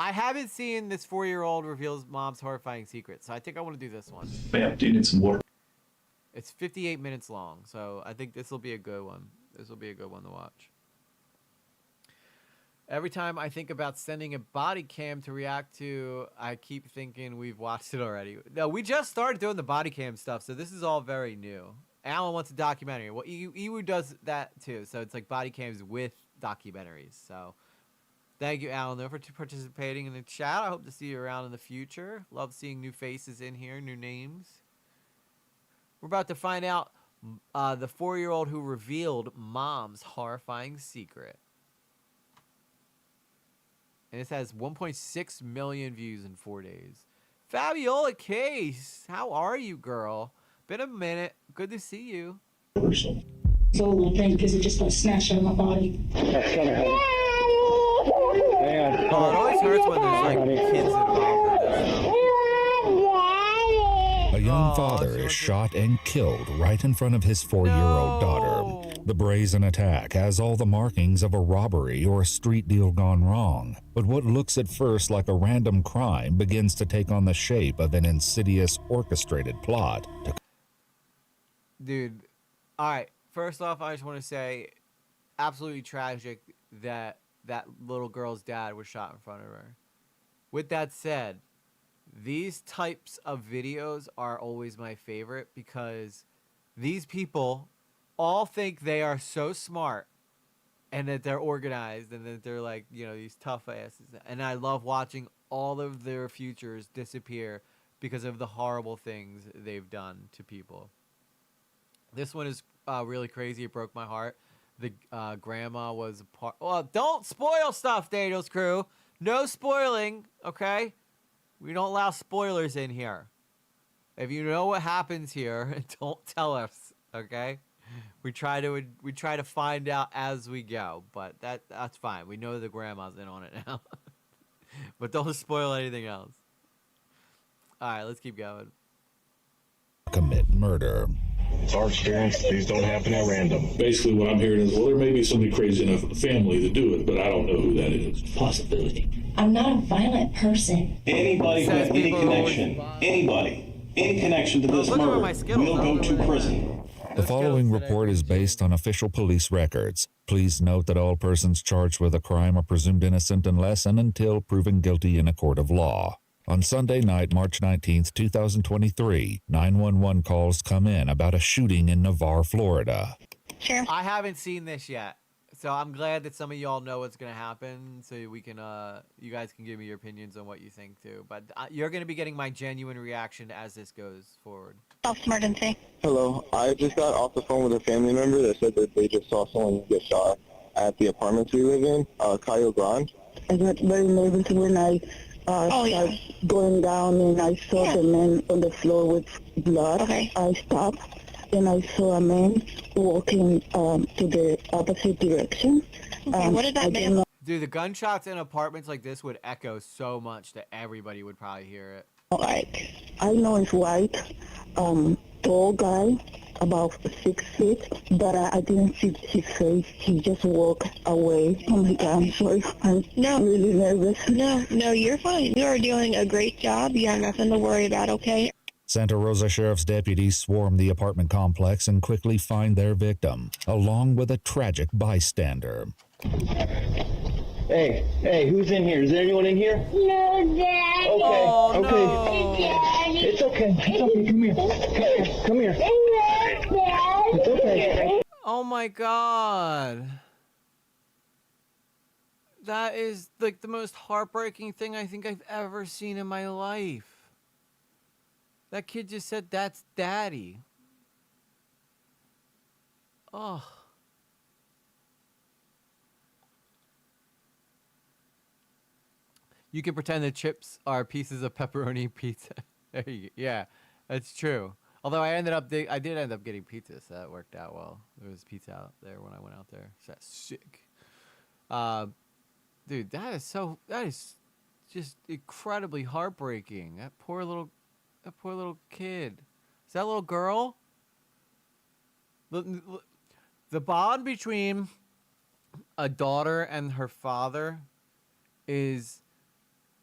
I haven't seen this 4-year-old reveals mom's horrifying secret, so I think I want to do this one. Man, do you need some water? It's 58 minutes long, so I think this will be a good one. This will be a good one to watch. Every time I think about sending a body cam to react to, I keep thinking we've watched it already. No, we just started doing the body cam stuff, so this is all very new. Alan wants a documentary. Well, EWU does that too, so it's like body cams with documentaries. So thank you, Alan, though, for participating in the chat. I hope to see you around in the future. Love seeing new faces in here, new names. We're about to find out the 4-year-old who revealed mom's horrifying secret. And this has 1.6 million views in 4 days. Fabiola Case, how are you, girl? Been a minute. Good to see you. So little thing because it just got snatched out of my body. Oh, it always hurts when there's like kids involved in this stuff. A young father is shot and killed right in front of his 4-year-old daughter. The brazen attack has all the markings of a robbery or a street deal gone wrong, but what looks at first like a random crime begins to take on the shape of an insidious, orchestrated plot. Dude, all right. First off, I just want to say, absolutely tragic that that little girl's dad was shot in front of her. With that said, these types of videos are always my favorite because these people all think they are so smart and that they're organized and that they're like, you know, these tough asses. And I love watching all of their futures disappear because of the horrible things they've done to people. This one is really crazy. It broke my heart. The grandma was a part. Well, don't spoil stuff, Daniel's crew. No spoiling, okay? We don't allow spoilers in here. If you know what happens here, don't tell us, okay? We try to find out as we go, but that's fine. We know the grandma's in on it now. But don't spoil anything else. All right, let's keep going. Commit murder. It's our experience. These don't happen at random. Basically, what I'm hearing is, well, there may be somebody crazy enough in the family to do it, but I don't know who that is. Possibility. I'm not a violent person. Anybody who has any connection, any connection to this murder will go to prison. The following report is based on official police records. Please note that all persons charged with a crime are presumed innocent unless and until proven guilty in a court of law. On Sunday night, March 19th, 2023, 911 calls come in about a shooting in Navarre, Florida. Sure. I haven't seen this yet, so I'm glad that some of y'all know what's going to happen, so we can, you guys can give me your opinions on what you think, too. But you're going to be getting my genuine reaction as this goes forward. Self-emergency. Hello, I just got off the phone with a family member that said that they just saw someone get shot at the apartments we live in, Cayo Grande. I got very nervous when I started going down and I saw the man on the floor with blood. Okay. I stopped and I saw a man walking to the opposite direction. What did that man? Dude, the gunshots in apartments like this would echo so much that everybody would probably hear it. Like, I know it's white, tall guy, about 6 feet, but I didn't see his face. He just walked away. Oh my God, I'm sorry. I'm really nervous. No, you're fine. You are doing a great job. You have nothing to worry about, okay? Santa Rosa Sheriff's deputies swarm the apartment complex and quickly find their victim, along with a tragic bystander. Hey, who's in here? Is there anyone in here? No, Dad. Okay. No. Daddy. It's okay. Come here. It's okay. Oh my God. That is like the most heartbreaking thing I think I've ever seen in my life. That kid just said, "That's Daddy." Oh. You can pretend the chips are pieces of pepperoni pizza. There you go. Yeah, that's true. Although I did end up getting pizza, so that worked out well. There was pizza out there when I went out there. So that's sick. Dude, that is just incredibly heartbreaking. That poor little kid. Is that a little girl? The bond between a daughter and her father is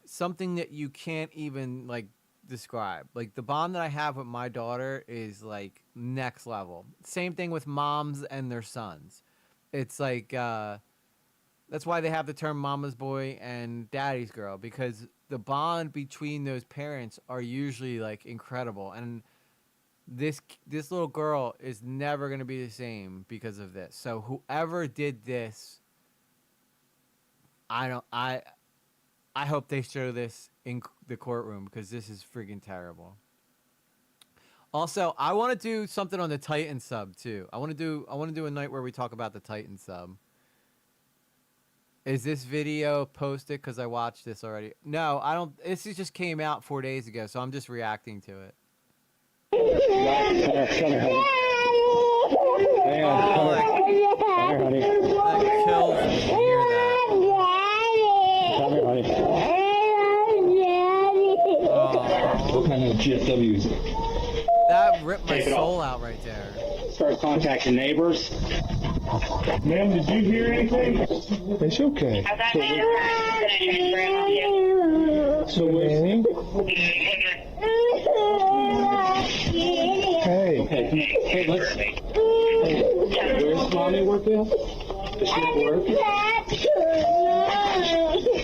something that you can't even like describe. Like the bond that I have with my daughter is like next level. Same thing with moms and their sons. It's like that's why they have the term mama's boy and daddy's girl, because the bond between those parents are usually like incredible. And this little girl is never going to be the same because of this. So whoever did this, I hope they show this in the courtroom, because this is freaking terrible. Also, I want to do something on the Titan sub too. I want to do a night where we talk about the Titan sub. Is this video posted? Because I watched this already. No, I don't. This just came out 4 days ago, so I'm just reacting to it. That kills me to hear that. What kind of GFW is it? That ripped my soul out right there. Start contacting neighbors. Ma'am, did you hear anything? It's okay. So Manny? Hey. Hey, let's. Where's mommy working? Does she work?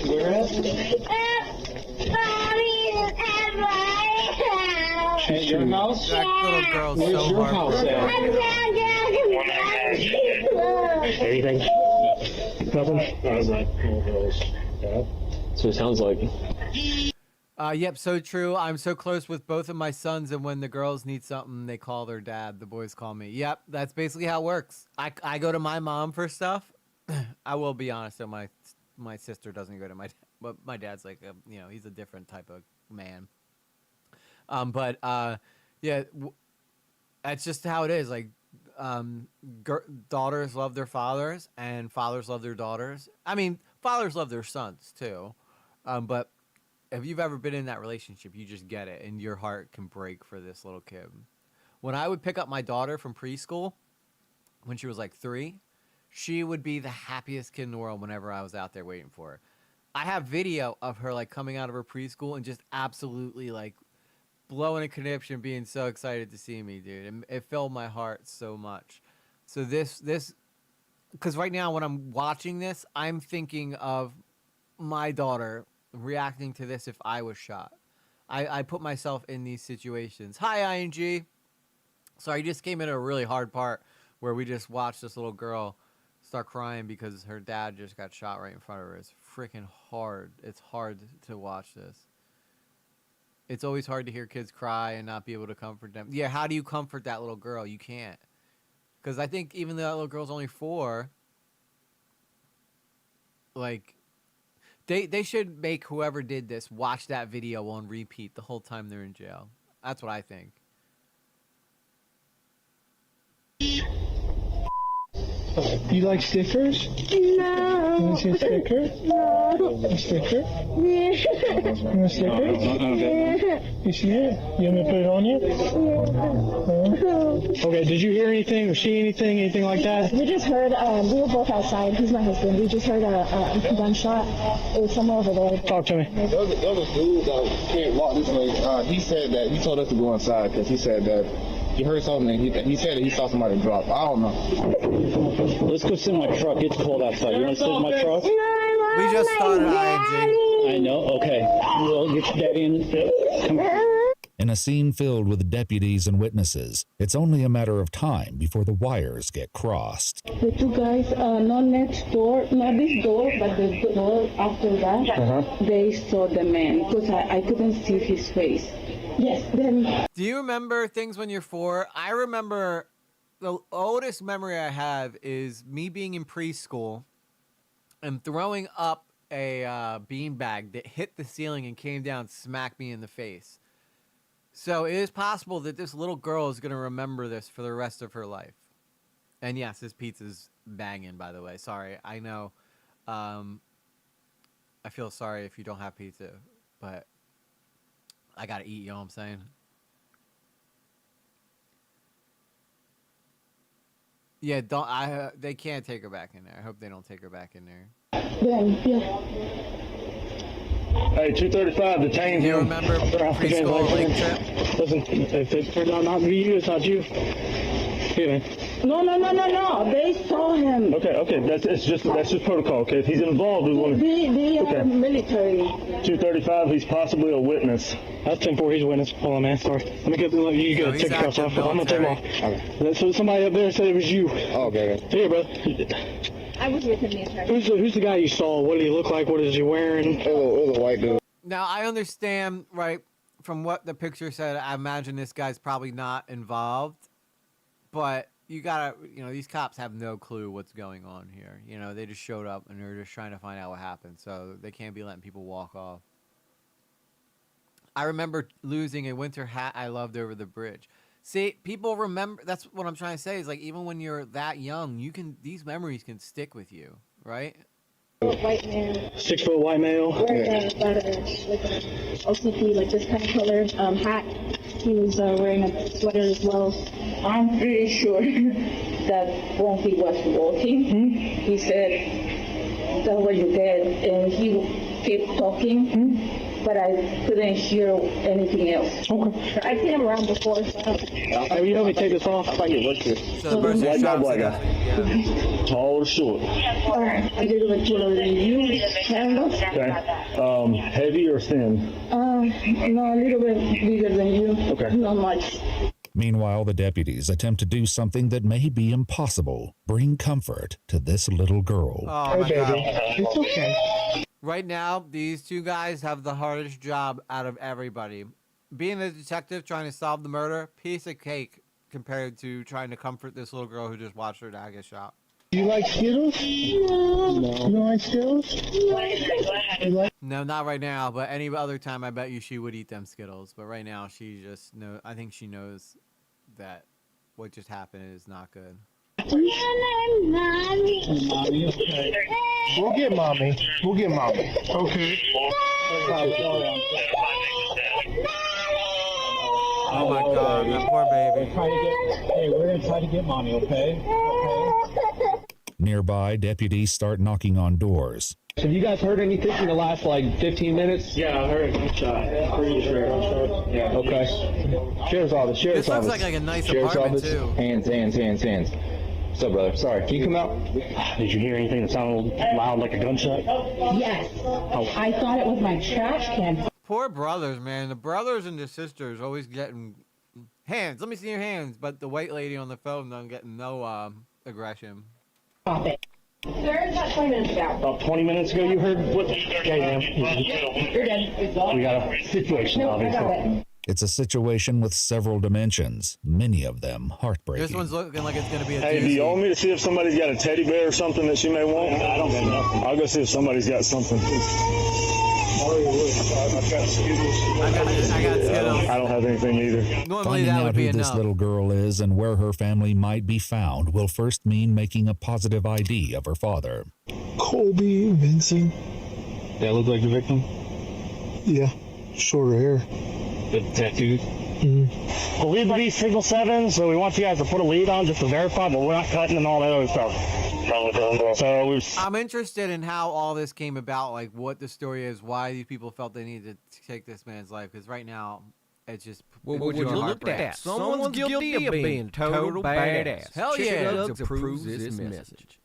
Where at? At your house? That little girl's Where's so your house at? Anything? Nothing? So it sounds like. Yep, so true. I'm so close with both of my sons, and when the girls need something, they call their dad. The boys call me. Yep, that's basically how it works. I go to my mom for stuff. I will be honest, though, my sister doesn't go to my dad, but my dad's like, he's a different type of man. Yeah, that's just how it is. Like, daughters love their fathers, and fathers love their daughters. I mean, fathers love their sons too. But if you've ever been in that relationship, you just get it, and your heart can break for this little kid. When I would pick up my daughter from preschool, when she was like 3, she would be the happiest kid in the world whenever I was out there waiting for her. I have video of her like coming out of her preschool and just absolutely like blowing a conniption, being so excited to see me, dude. It filled my heart so much. So this, because right now when I'm watching this, I'm thinking of my daughter reacting to this if I was shot. I put myself in these situations. Hi, ING. Sorry, you just came in a really hard part where we just watched this little girl start crying because her dad just got shot right in front of her. It's freaking hard. It's hard to watch this. It's always hard to hear kids cry and not be able to comfort them. Yeah, how do you comfort that little girl? You can't. Because I think even though that little girl's only 4, like, they should make whoever did this watch that video on repeat the whole time they're in jail. That's what I think. You like stickers? No. You want to see a sticker? No. A sticker? You want a sticker? You see it? You want me to put it on you? Yeah. Okay, did you hear anything or see anything? Anything like that? We just heard, we were both outside. He's my husband. We just heard a gunshot. It was somewhere over there. Talk to me. There was a dude that can't walk this way. He said that he told us to go inside because he said that he heard something and he said that he saw somebody drop. I don't know. Let's go sit in my truck. It's cold outside. You want to sit in my truck? We just started ING. I know. Okay. We'll get your daddy in. Come on. In a scene filled with deputies and witnesses, it's only a matter of time before the wires get crossed. The 2 guys, not next door, not this door, but the door after that, they saw the man because I couldn't see his face. Yes, then. Do you remember things when you're 4? I remember the oldest memory I have is me being in preschool and throwing up a beanbag that hit the ceiling and came down and smacked me in the face. So it is possible that this little girl is going to remember this for the rest of her life. And yes, this pizza's banging, by the way. Sorry, I know. I feel sorry if you don't have pizza, but I got to eat, you know what I'm saying? Yeah, they can't take her back in there. I hope they don't take her back in there. Then, yeah. Hey, 235, detain him. You remember preschool lake trip? Listen, if it turns out not to be you, it's not you. Here, man. No. They saw him. Okay. That's just protocol. Okay, if he's involved, we want to. They are military. 235. He's possibly a witness. That's 10-4. He's a witness. Hold on, man. Sorry. Let me get the. You So gotta he's take the cuffs off. active I'm gonna take them off. Okay. So somebody up there said it was you. Oh, okay. Here, brother. I was with him the entire time. Who's the guy you saw? What did he look like? What is he wearing? It was a white dude. Now, I understand, right, from what the picture said, I imagine this guy's probably not involved, but you gotta, these cops have no clue what's going on here. They just showed up and they're just trying to find out what happened, so they can't be letting people walk off. I remember losing a winter hat I loved over the bridge. See, people remember, that's what I'm trying to say, is like, even when you're that young, these memories can stick with you, right? White man. 6 foot white male. Wearing like an OCP, like this kind of color hat. He was wearing a sweater as well. I'm pretty sure that when he was walking, he said, "That's what you get," and he kept talking. But I couldn't hear anything else. Okay. I've seen him around before. Hey, you help me take this off? I can look here. So the person White guy, shot black guy. yeah. Tall or short? A little bit taller than you, kind of. Okay. Heavy or thin? No, a little bit bigger than you. Okay. Not much. Meanwhile, the deputies attempt to do something that may be impossible. Bring comfort to this little girl. Oh, my God. It's okay. Right now, these two guys have the hardest job out of everybody. Being a detective trying to solve the murder, piece of cake compared to trying to comfort this little girl who just watched her dad get shot. You like Skittles? No. You don't like Skittles? No, not right now, but any other time I bet you she would eat them Skittles. But right now, I think she knows that what just happened is not good. Mommy, okay. We'll get mommy. Okay. Oh my God, that poor baby. We're gonna try to get mommy, okay? Nearby, deputies start knocking on doors. Have you guys heard anything in the last, 15 minutes? Yeah, I heard a gunshot. Pretty sure. Yeah. Okay. Sheriff's office. This looks like a nice apartment, too. Hands. What's up, brother? Sorry, can you come out? Did you hear anything that sounded loud like a gunshot? Yes. I thought it was my trash can. Poor brothers, man. The brothers and the sisters always getting hands. Let me see your hands. But the white lady on the phone don't getting no aggression. Stop it. Sir, about 20 minutes ago. About 20 minutes ago, you heard what? Okay, ma'am. You're good. We got a situation, No, I got obviously. it. It's a situation with several dimensions, many of them heartbreaking. This one's looking like it's going to be a Hey, do doozy. you want me to see if somebody's got a teddy bear or something that she may want? I don't got nothing. I'll go see if somebody's got something. I got Skittles. I don't have anything either. Normally Finding that would out be who this enough. little girl is and where her family might be found will first mean making a positive ID of her father. Colby Vincent. That look like the victim? Yeah. Shorter hair. The tattoo? Mm-hmm. Believe to be Signal 7, so we want you guys to put a lead on just to verify, but we're not cutting and all that other stuff. So we're... I'm interested in how all this came about, like what the story is, why these people felt they needed to take this man's life, because right now, it's just... Well, would you look at that? Someone's guilty of being total badass. Hell yeah. Doug approves this message.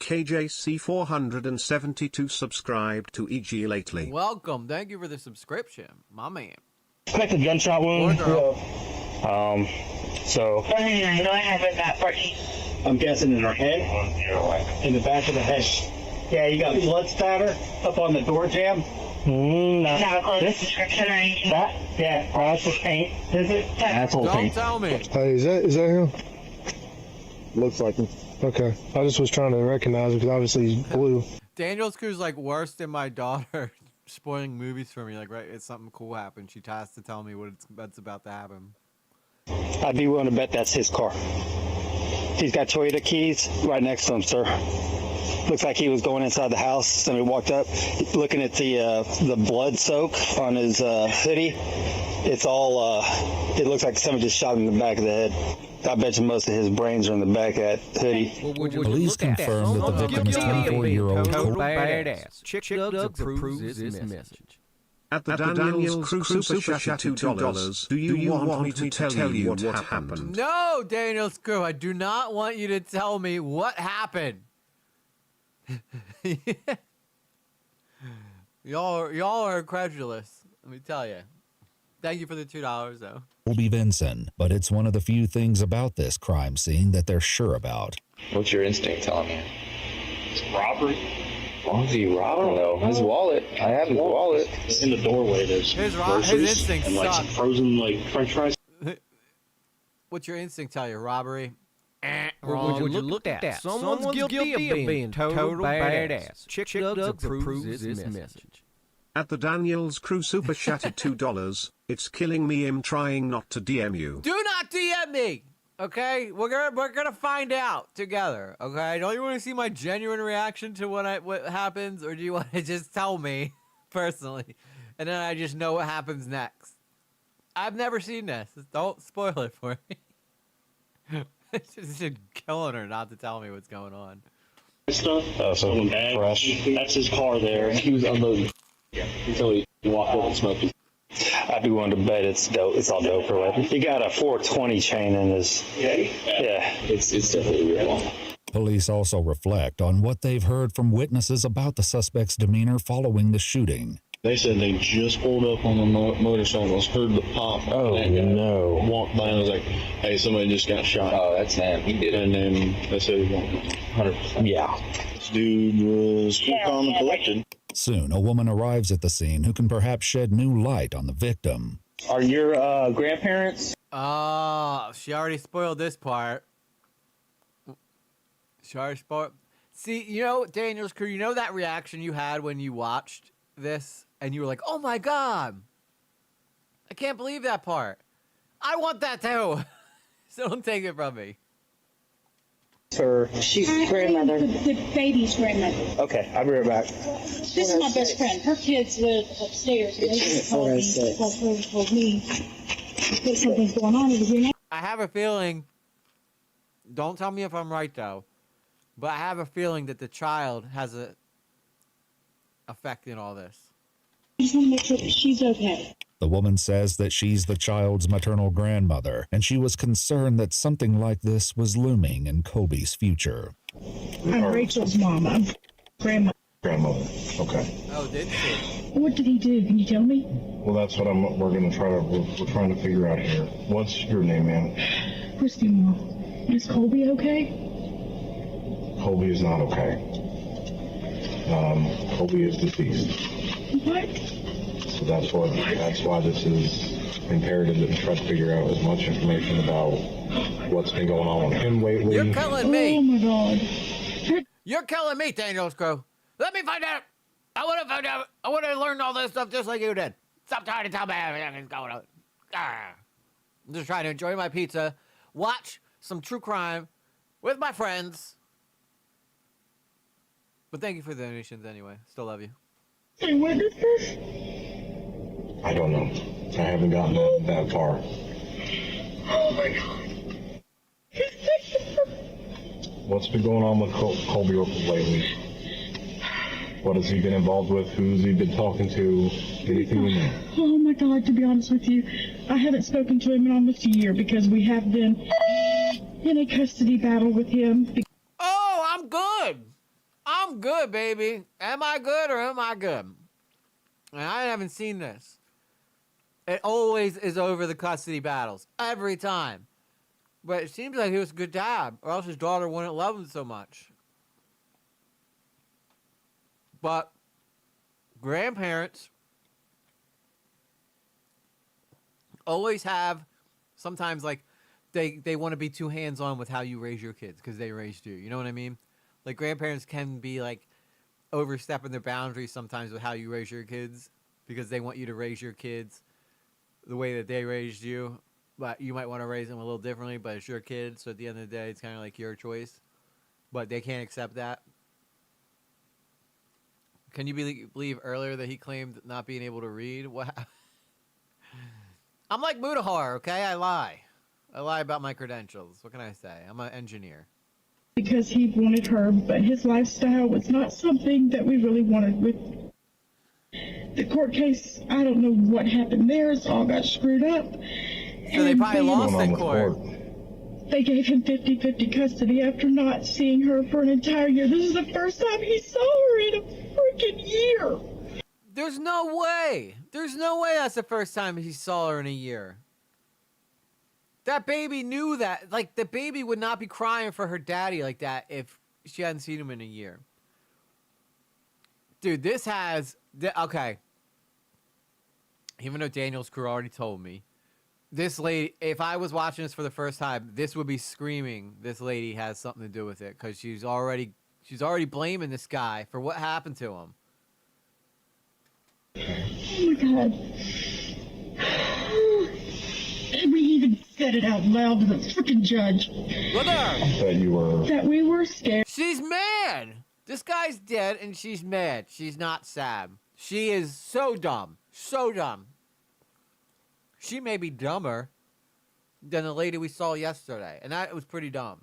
KJC 472 subscribed to EG lately. Welcome. Thank you for the subscription, my man. Expect a gunshot wound. So... I know I haven't got party. I'm guessing in her head, in the back of the head. Yeah, you got blood spatter up on the door jamb. No. Not a close description or anything. That? Yeah, that's just paint. Is it? That's all Don't paint. tell me. Hey, is that him? Looks like him. Okay. I just was trying to recognize him because obviously he's blue. Daniel's crew's like worse than my daughter spoiling movies for me. Like, right, it's something cool happened. She tries to tell me what's about to happen. I'd be willing to bet that's his car. He's got Toyota keys right next to him, sir. Looks like he was going inside the house. Somebody walked up, looking at the blood soak on his hoodie. It's all, it looks like somebody just shot him in the back of the head. I bet you most of his brains are in the back of that hoodie. Police confirm that the victim is 24-year-old total Cole. badass. Chick Doug approves this message. At the Daniels Crew Super Chat $2, do you want me to tell you what happened? No, Daniels Crew, I do not want you to tell me what happened. Y'all are incredulous. Let me tell you. Thank you for the $2, though. Colby Vinson, but it's one of the few things about this crime scene that they're sure about. What's your instinct telling you? It's robbery. As long as he robbed, I don't know. His wallet. I have his wallet. In the doorway, there's his groceries instincts and like suck. some frozen like French fries. What's your instinct tell you? Robbery? Wrong. Would you look at? Someone's guilty of being total badass. Chick Dugs approves this message. At the Daniels Crew Super Chat $2, it's killing me. I'm trying not to DM you. Do not DM me. Okay, we're gonna find out together. Okay, don't you want to see my genuine reaction to what happens, or do you want to just tell me personally, and then I just know what happens next? I've never seen this. Don't spoil it for me. It's just killing her not to tell me what's going on. Stuff. So that's his car there. He was unloading until he walked up and smoked it. I'd be willing to bet it's dope. It's all dope or whatever. He got a 420 chain in his. Yeah. It's definitely real. Police also reflect on what they've heard from witnesses about the suspect's demeanor following the shooting. They said they just pulled up on the motorcycles, heard the pop. Oh, no. Walked by and was like, hey, somebody just got shot. Oh, that's him. He did it. And then they said he won't. 100%. Yeah. This dude was cool, calm, and collected. Soon, a woman arrives at the scene who can perhaps shed new light on the victim. Are your grandparents? She already spoiled this part. She already spoiled. See, you know, Daniel's Crew, you know that reaction you had when you watched this and you were like, oh my God, I can't believe that part. I want that too. So don't take it from me. She's grandmother. The baby's grandmother. Okay, I'll be right back. This is my best friend. Her kids live upstairs. And they just called me. Told me that something's going on over here. I have a feeling, don't tell me if I'm right though, but I have a feeling that the child has a effect in all this. I just want to make sure that she's okay. The woman says that she's the child's maternal grandmother, and she was concerned that something like this was looming in Colby's future. I'm Rachel's mom. I'm grandma. Grandmother. Okay. Oh, did she? What did he do? Can you tell me? Well, that's what we're trying to figure out here. What's your name, ma'am? Christy, Mom. Is Colby okay? Colby is not okay. Colby is deceased. What? So that's why this is imperative that we try to figure out as much information about what's been going on with him lately. You're killing me. Oh my God. You're killing me, Daniel's Crew. Let me find out. I want to find out. I want to learn all this stuff just like you did. Stop trying to tell me everything is going on. I'm just trying to enjoy my pizza, watch some true crime with my friends. But thank you for the donations anyway. Still love you. Hey, when is this? I don't know. I haven't gotten that far. Oh my God. What's been going on with Colby lately? What has he been involved with? Who's he been talking to? Anything you know? Oh my God, to be honest with you, I haven't spoken to him in almost a year because we have been in a custody battle with him. Oh, I'm good. I'm good, baby. Am I good or am I good? And I haven't seen this. It always is over the custody battles. Every time. But it seems like he was a good dad, or else his daughter wouldn't love him so much. But grandparents always have, sometimes like, they want to be too hands-on with how you raise your kids because they raised you. You know what I mean? Like, grandparents can be, like, overstepping their boundaries sometimes with how you raise your kids because they want you to raise your kids the way that they raised you. But you might want to raise them a little differently, but it's your kid, so at the end of the day, it's kind of like your choice. But they can't accept that. Can you believe earlier that he claimed not being able to read? What? I'm like Mudahar, okay? I lie. I lie about my credentials. What can I say? I'm an engineer. Because he wanted her, but his lifestyle was not something that we really wanted with the court case, I don't know what happened there. It's all got screwed up. So they probably lost in court. They gave him 50-50 custody after not seeing her for an entire year. This is the first time he saw her in a freaking year. There's no way. There's no way that's the first time he saw her in a year. That baby knew that. Like, the baby would not be crying for her daddy like that if she hadn't seen him in a year. Dude, this has... Okay. Even though Daniel's crew already told me, this lady, if I was watching this for the first time, this would be screaming this lady has something to do with it, because she's already blaming this guy for what happened to him. Oh my God. And we even said it out loud to the freaking judge. Look at her! That we were scared. She's mad! This guy's dead and she's mad. She's not sad. She is so dumb. So dumb. She may be dumber than the lady we saw yesterday. And that was pretty dumb.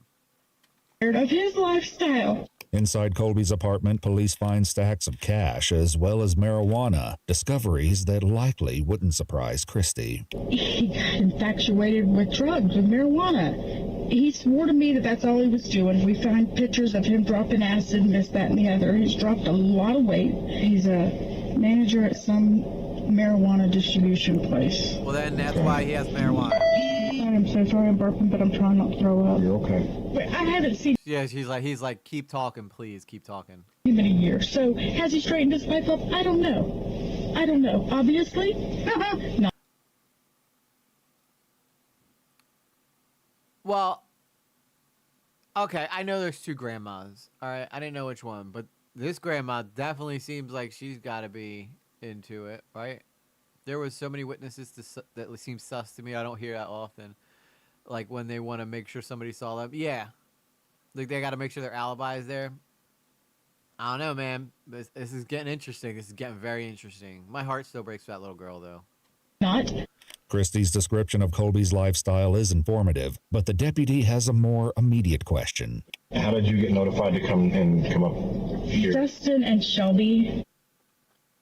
Of his lifestyle. Inside Colby's apartment, police find stacks of cash as well as marijuana, discoveries that likely wouldn't surprise Christy. He got infatuated with drugs, with marijuana. He swore to me that that's all he was doing. We found pictures of him dropping acid and this, that, and the other. He's dropped a lot of weight. He's a manager at some marijuana distribution place. Well, then that's why he has marijuana. I'm so sorry I'm burping, but I'm trying not to throw up. You're okay. But I haven't seen Yeah, he's like, keep talking, please, keep talking. him in a year. So has he straightened his life up? I don't know. I don't know. Obviously, no. Well, okay, I know there's two grandmas. All right, I didn't know which one, but this grandma definitely seems like she's got to be into it, right? There was so many witnesses that seem sus to me. I don't hear that often. Like when they want to make sure somebody saw them. Yeah. Like they got to make sure their alibi is there. I don't know, man. This is getting interesting. This is getting very interesting. My heart still breaks for that little girl, though. Not. Christie's description of Colby's lifestyle is informative, but the deputy has a more immediate question. How did you get notified to come up here? Justin and Shelby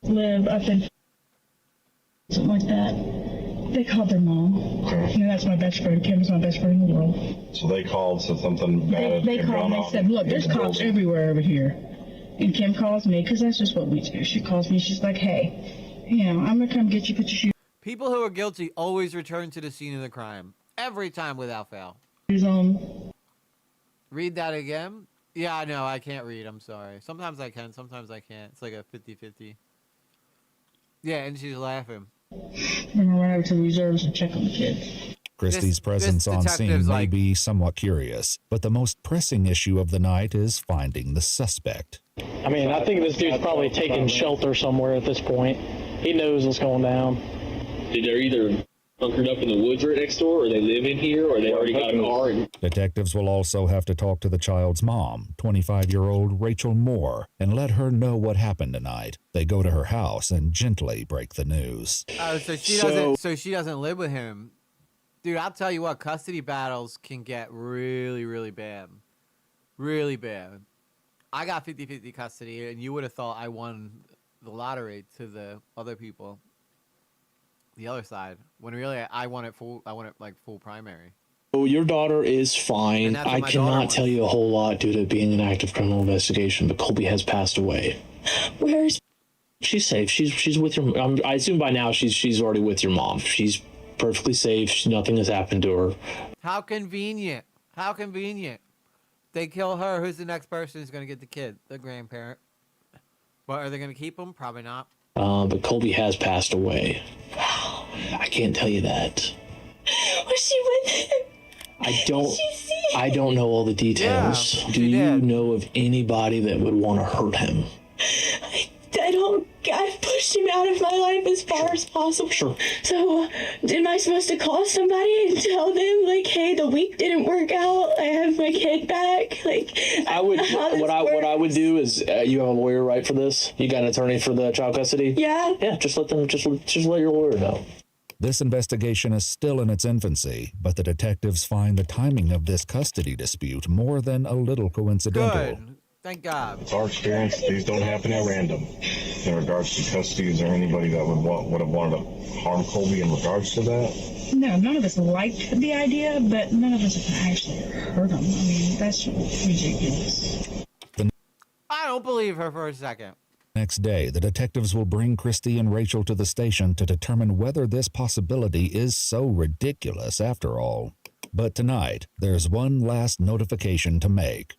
live up in something like that. They called their mom. Okay. You know, that's my best friend. Kim's my best friend in the world. So they called, said something bad. They called and they said, look, there's cops everywhere over here. And Kim calls me, because that's just what we do. She calls me, she's like, hey, you know, I'm going to come get you, put your People who are guilty always return to the scene of the crime. Every time without fail. shoes on. Read that again? Yeah, I know. I can't read. I'm sorry. Sometimes I can. Sometimes I can't. It's like a 50-50. Yeah, and she's laughing. I'm going to run over to the reserves and check on the kids. Christie's presence on scene may be somewhat curious, but the most pressing issue of the night is finding the suspect. I mean, I think this dude's probably taking shelter somewhere at this point. He knows what's going down. They're either bunkered up in the woods right next door, or they live in here, or they already got a car. Detectives will also have to talk to the child's mom, 25-year-old Rachel Moore, and let her know what happened tonight. They go to her house and gently break the news. Oh, so she doesn't live with him. Dude, I'll tell you what, custody battles can get really, really bad. Really bad. I got 50-50 custody, and you would have thought I won the lottery to the other people. The other side, when really I want it full primary. Oh, your daughter is fine. I cannot tell you a whole lot due to being an active criminal investigation, but Colby has passed away. Where's She's safe. She's with your. I assume by now she's already with your mom. She's perfectly safe. Nothing has happened to her. How convenient. How convenient. They kill her. Who's the next person who's going to get the kid? The grandparent. But are they going to keep him? Probably not. But Colby has passed away. I can't tell you that. Was she with him? I don't know all the details. Yeah, Do you know of anybody that would want to hurt him? I've pushed him out of my life as far as possible. Sure. So, am I supposed to call somebody and tell them, like, hey, the week didn't work out, I have my kid back? Like, I would. What I would do is, you have a lawyer, right, for this? You got an attorney for the child custody? Yeah. Yeah. Just let your lawyer know. This investigation is still in its infancy, but the detectives find the timing of this custody dispute more than a little coincidental. Good. Thank God. It's our experience. These don't happen at random. In regards to custody, is there anybody that would have wanted to harm Colby in regards to that? No, none of us liked the idea, but none of us have actually hurt him. I mean, that's ridiculous. I don't believe her for a second. Next day, the detectives will bring Christy and Rachel to the station to determine whether this possibility is so ridiculous after all. But tonight, there's one last notification to make.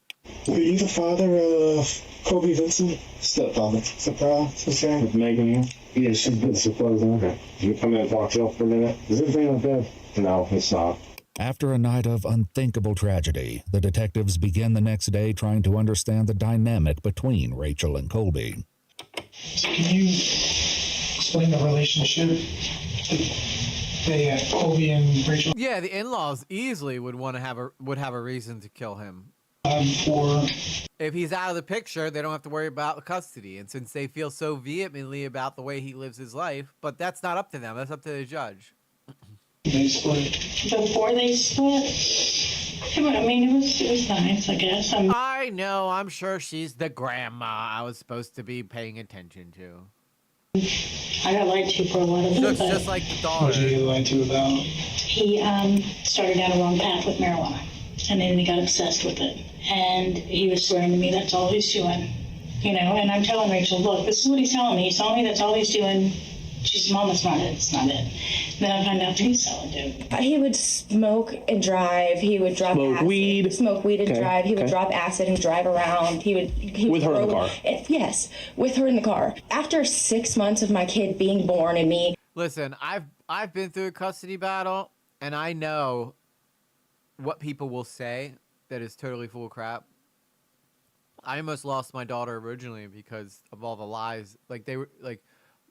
Were you the father of Kobe Vincent? Stepfather. Surprise? What's that? With Megan here? Yeah, she's been surprised. Okay. Can you come in and talk to her for a minute? Is everything okay? No, it's not. After a night of unthinkable tragedy, the detectives begin the next day trying to understand the dynamic between Rachel and Colby. Can you explain the relationship that they had, Colby and Rachel? Yeah, the in-laws easily would have a reason to kill him. Or if he's out of the picture, they don't have to worry about custody. And since they feel so vehemently about the way he lives his life, but that's not up to them. That's up to the judge. They split. Before they split, I mean, it was nice, I guess. I know. I'm sure she's the grandma I was supposed to be paying attention to. I got lied to for a lot of it. Just like the daughter. What did you lie to about? He started down a wrong path with marijuana, and then he got obsessed with it. And he was swearing to me that's all he's doing. You know, and I'm telling Rachel, look, this is what he's telling me. He's telling me that's all he's doing. She's, Mom, it's not it. It's not it. Then I find out that he's selling dope. He would smoke and drive. He would drop Smoke acid. weed. Smoke weed and drive. He would drop acid and drive around. He would with her in the car. Yes, with her in the car. After 6 months of my kid being born and me. Listen, I've been through a custody battle, and I know what people will say that is totally full of crap. I almost lost my daughter originally because of all the lies. Like they were like.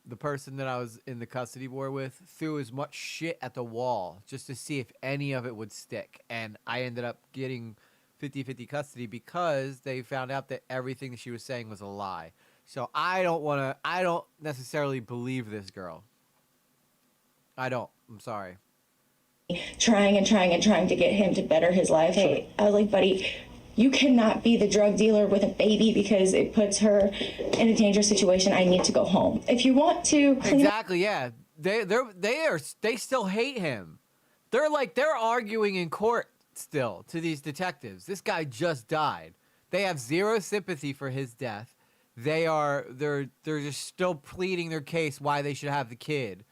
The person that I was in the custody war with threw as much shit at the wall just to see if any of it would stick. And I ended up getting 50-50 custody because they found out that everything that she was saying was a lie. So I don't necessarily believe this girl. I don't. I'm sorry. Trying to get him to better his life. Hey, I was like, buddy, you cannot be the drug dealer with a baby because it puts her in a dangerous situation. I need to go home. If you want to exactly, yeah. They still hate him. They're arguing in court still to these detectives. This guy just died. They have zero sympathy for his death. They're just still pleading their case why they should have the kid.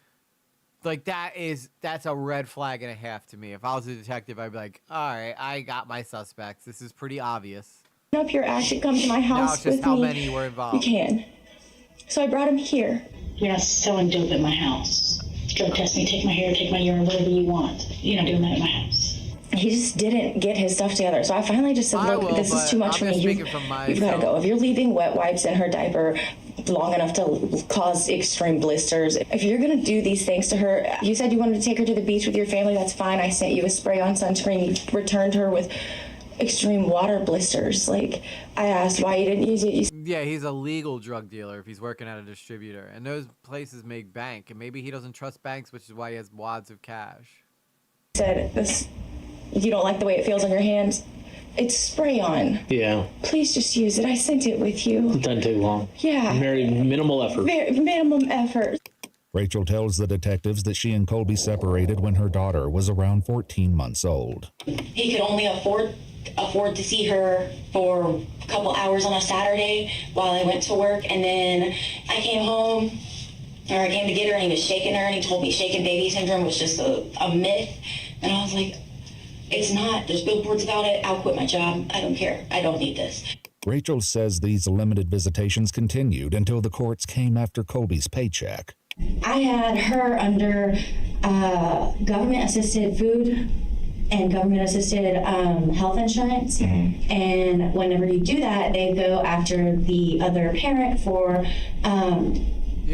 Like that's a red flag and a half to me. If I was a detective, I'd be like, all right, I got my suspects. This is pretty obvious. Up your ass, you come to my house now it's just with how me. many were involved. You can. So I brought him here. You're not selling dope at my house. Drug test me, take my hair, take my urine, whatever you want. You're not doing that at my house. He just didn't get his stuff together. So I finally just said, look, this is too much for me. You've got to go. If you're leaving wet wipes in her diaper long enough to cause extreme blisters, if you're going to do these things to her, you said you wanted to take her to the beach with your family, that's fine. I sent you a spray-on sunscreen. You returned her with extreme water blisters. Like, I asked why you didn't use it. Yeah, he's a legal drug dealer if he's working at a distributor. And those places make bank. And maybe he doesn't trust banks, which is why he has wads of cash. Said this. You don't like the way it feels on your hands? It's spray-on. Yeah. Please just use it. I sent it with you. It doesn't take long. Yeah. Very minimal effort. Minimum effort. Rachel tells the detectives that she and Colby separated when her daughter was around 14 months old. He could only afford to see her for a couple hours on a Saturday while I went to work, and then I came home, or I came to get her, and he was shaking her, and he told me shaken baby syndrome was just a myth. And I was like, it's not. There's billboards about it. I'll quit my job. I don't care. I don't need this. Rachel says these limited visitations continued until the courts came after Colby's paycheck. I had her under government-assisted food and government-assisted health insurance. And whenever you do that, they go after the other parent for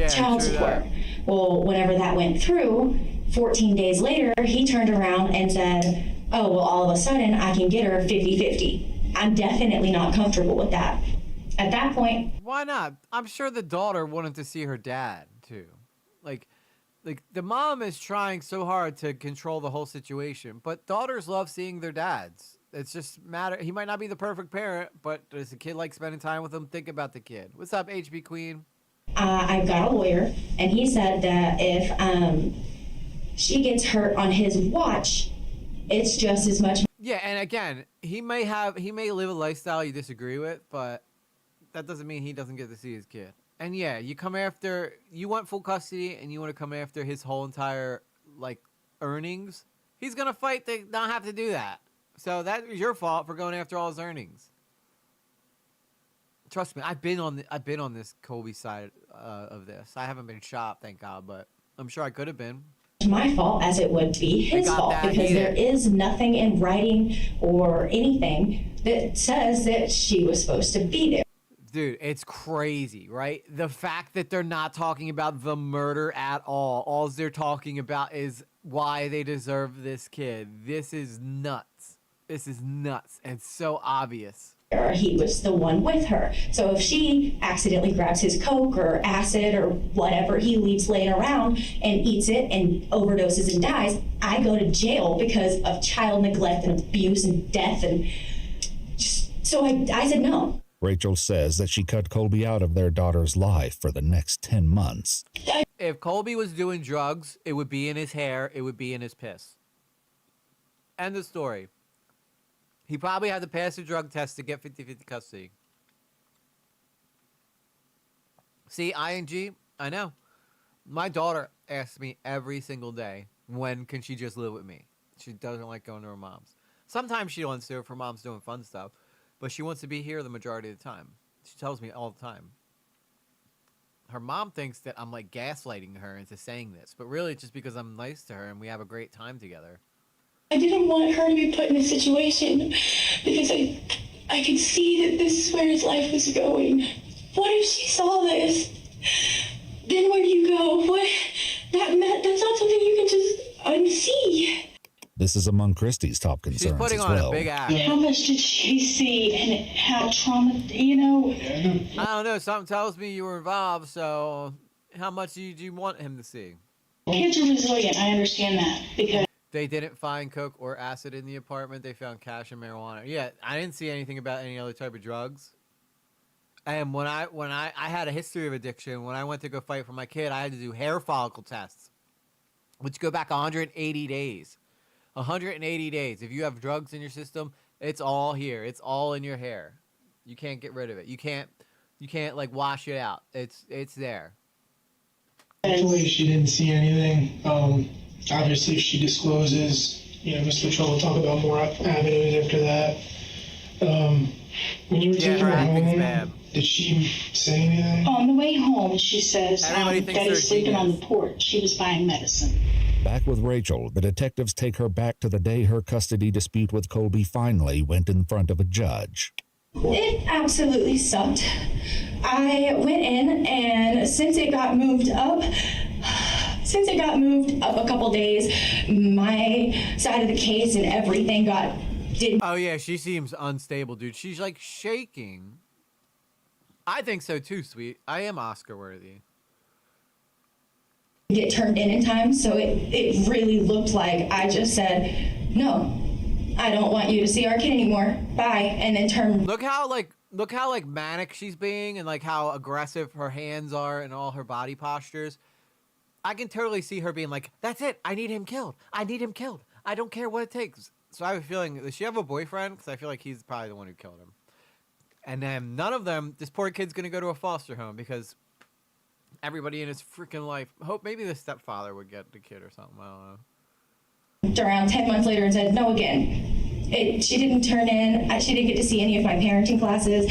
child support. Well, whenever that went through, 14 days later, he turned around and said, oh, well, all of a sudden, I can get her 50-50. I'm definitely not comfortable with that. At that point... Why not? I'm sure the daughter wanted to see her dad, too. Like the mom is trying so hard to control the whole situation, but daughters love seeing their dads. It's just matter. He might not be the perfect parent, but does the kid like spending time with him? Think about the kid. What's up, HB Queen? I've got a lawyer, and he said that if she gets hurt on his watch, it's just as much. Yeah, and again, he may live a lifestyle you disagree with, but that doesn't mean he doesn't get to see his kid. And yeah, you want full custody, and you want to come after his whole entire like earnings. He's gonna fight to not have to do that. So that was your fault for going after all his earnings. Trust me, I've been on this Colby side of this. I haven't been shot, thank God, but I'm sure I could have been. My fault as it would be his fault, because there is nothing in writing or anything that says that she was supposed to be there. Dude, it's crazy, right? The fact that they're not talking about the murder at all. All they're talking about is why they deserve this kid. This is nuts. This is nuts and so obvious. Or he was the one with her. So if she accidentally grabs his Coke or acid or whatever he leaves laying around and eats it and overdoses and dies, I go to jail because of child neglect and abuse and death. And so I said no. Rachel says that she cut Colby out of their daughter's life for the next 10 months. If Colby was doing drugs, it would be in his hair, it would be in his piss. End of story. He probably had to pass a drug test to get 50-50 custody. See, ING, I know. My daughter asks me every single day, when can she just live with me? She doesn't like going to her mom's. Sometimes she wants to if her mom's doing fun stuff, but she wants to be here the majority of the time. She tells me all the time. Her mom thinks that I'm like gaslighting her into saying this, but really it's just because I'm nice to her and we have a great time together. I didn't want her to be put in a situation because I could see that this is where his life was going. What if she saw this? Then where do you go? That's not something you can just unsee. This is among Christie's top concerns She's putting as on well. a big act. How much did she see and how I don't know. Something tells me you were involved, so how much do you want him to see? Kids are resilient. I understand that because they didn't find coke or acid in the apartment. They found cash and marijuana. Yeah, I didn't see anything about any other type of drugs. And when I had a history of addiction, when I went to go fight for my kid, I had to do hair follicle tests, which go back 180 days. 180 days. If you have drugs in your system, it's all here. It's all in your hair. You can't get rid of it. You can't like wash it out. It's there. Thankfully, she didn't see anything. Obviously, if she discloses, Mr. Troll will talk about more avenues after that. When you were taking her home, did she say anything? on the way home, she says Everybody thinks Daddy's they're sleeping on genius. the porch. She was buying medicine. Back with Rachel, the detectives take her back to the day her custody dispute with Colby finally went in front of a judge. It absolutely sucked. I went in, and since it got moved up a couple days, my side of the case and everything Oh yeah, she seems unstable, dude. She's like shaking. I think so too, sweet. I am Oscar worthy. Get turned in time, so it really looked like I just said, no, I don't want you to see our kid anymore. Bye. And then turn. Look how manic she's being, and like how aggressive her hands are and all her body postures. I can totally see her being like, that's it. I need him killed. I need him killed. I don't care what it takes. So I have a feeling, does she have a boyfriend? Because I feel like he's probably the one who killed him. And then none of them, this poor kid's going to go to a foster home because everybody in his freaking life, hope maybe the stepfather would get the kid or something. I don't know. Around 10 months later and said, no again. She didn't turn in. She didn't get to see any of my parenting classes,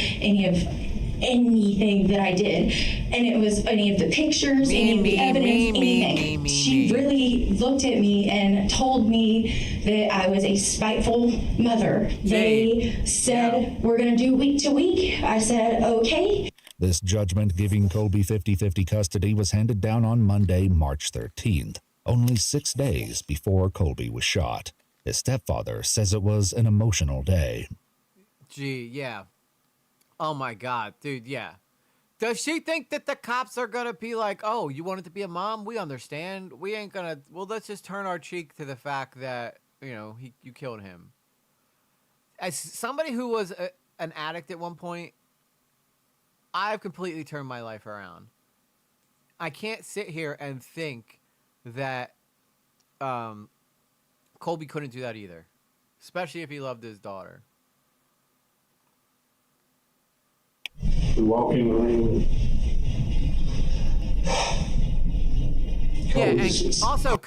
anything that I did. And it was any of the pictures, any of the evidence, anything. She really looked at me and told me that I was a spiteful mother. They said, we're going to do week to week. I said, okay. This judgment giving Colby 50-50 custody was handed down on Monday, March 13th, only 6 days before Colby was shot. His stepfather says it was an emotional day. Gee, yeah. Oh my God, dude, yeah. Does she think that the cops are gonna be like, oh, you wanted to be a mom? We understand. We ain't gonna, well, let's just turn our cheek to the fact that, you killed him. as somebody who was an addict at one point, I've completely turned my life around. I can't sit here and think that Colby couldn't do that either, especially if he loved his daughter. We walk in the room. Yeah, and also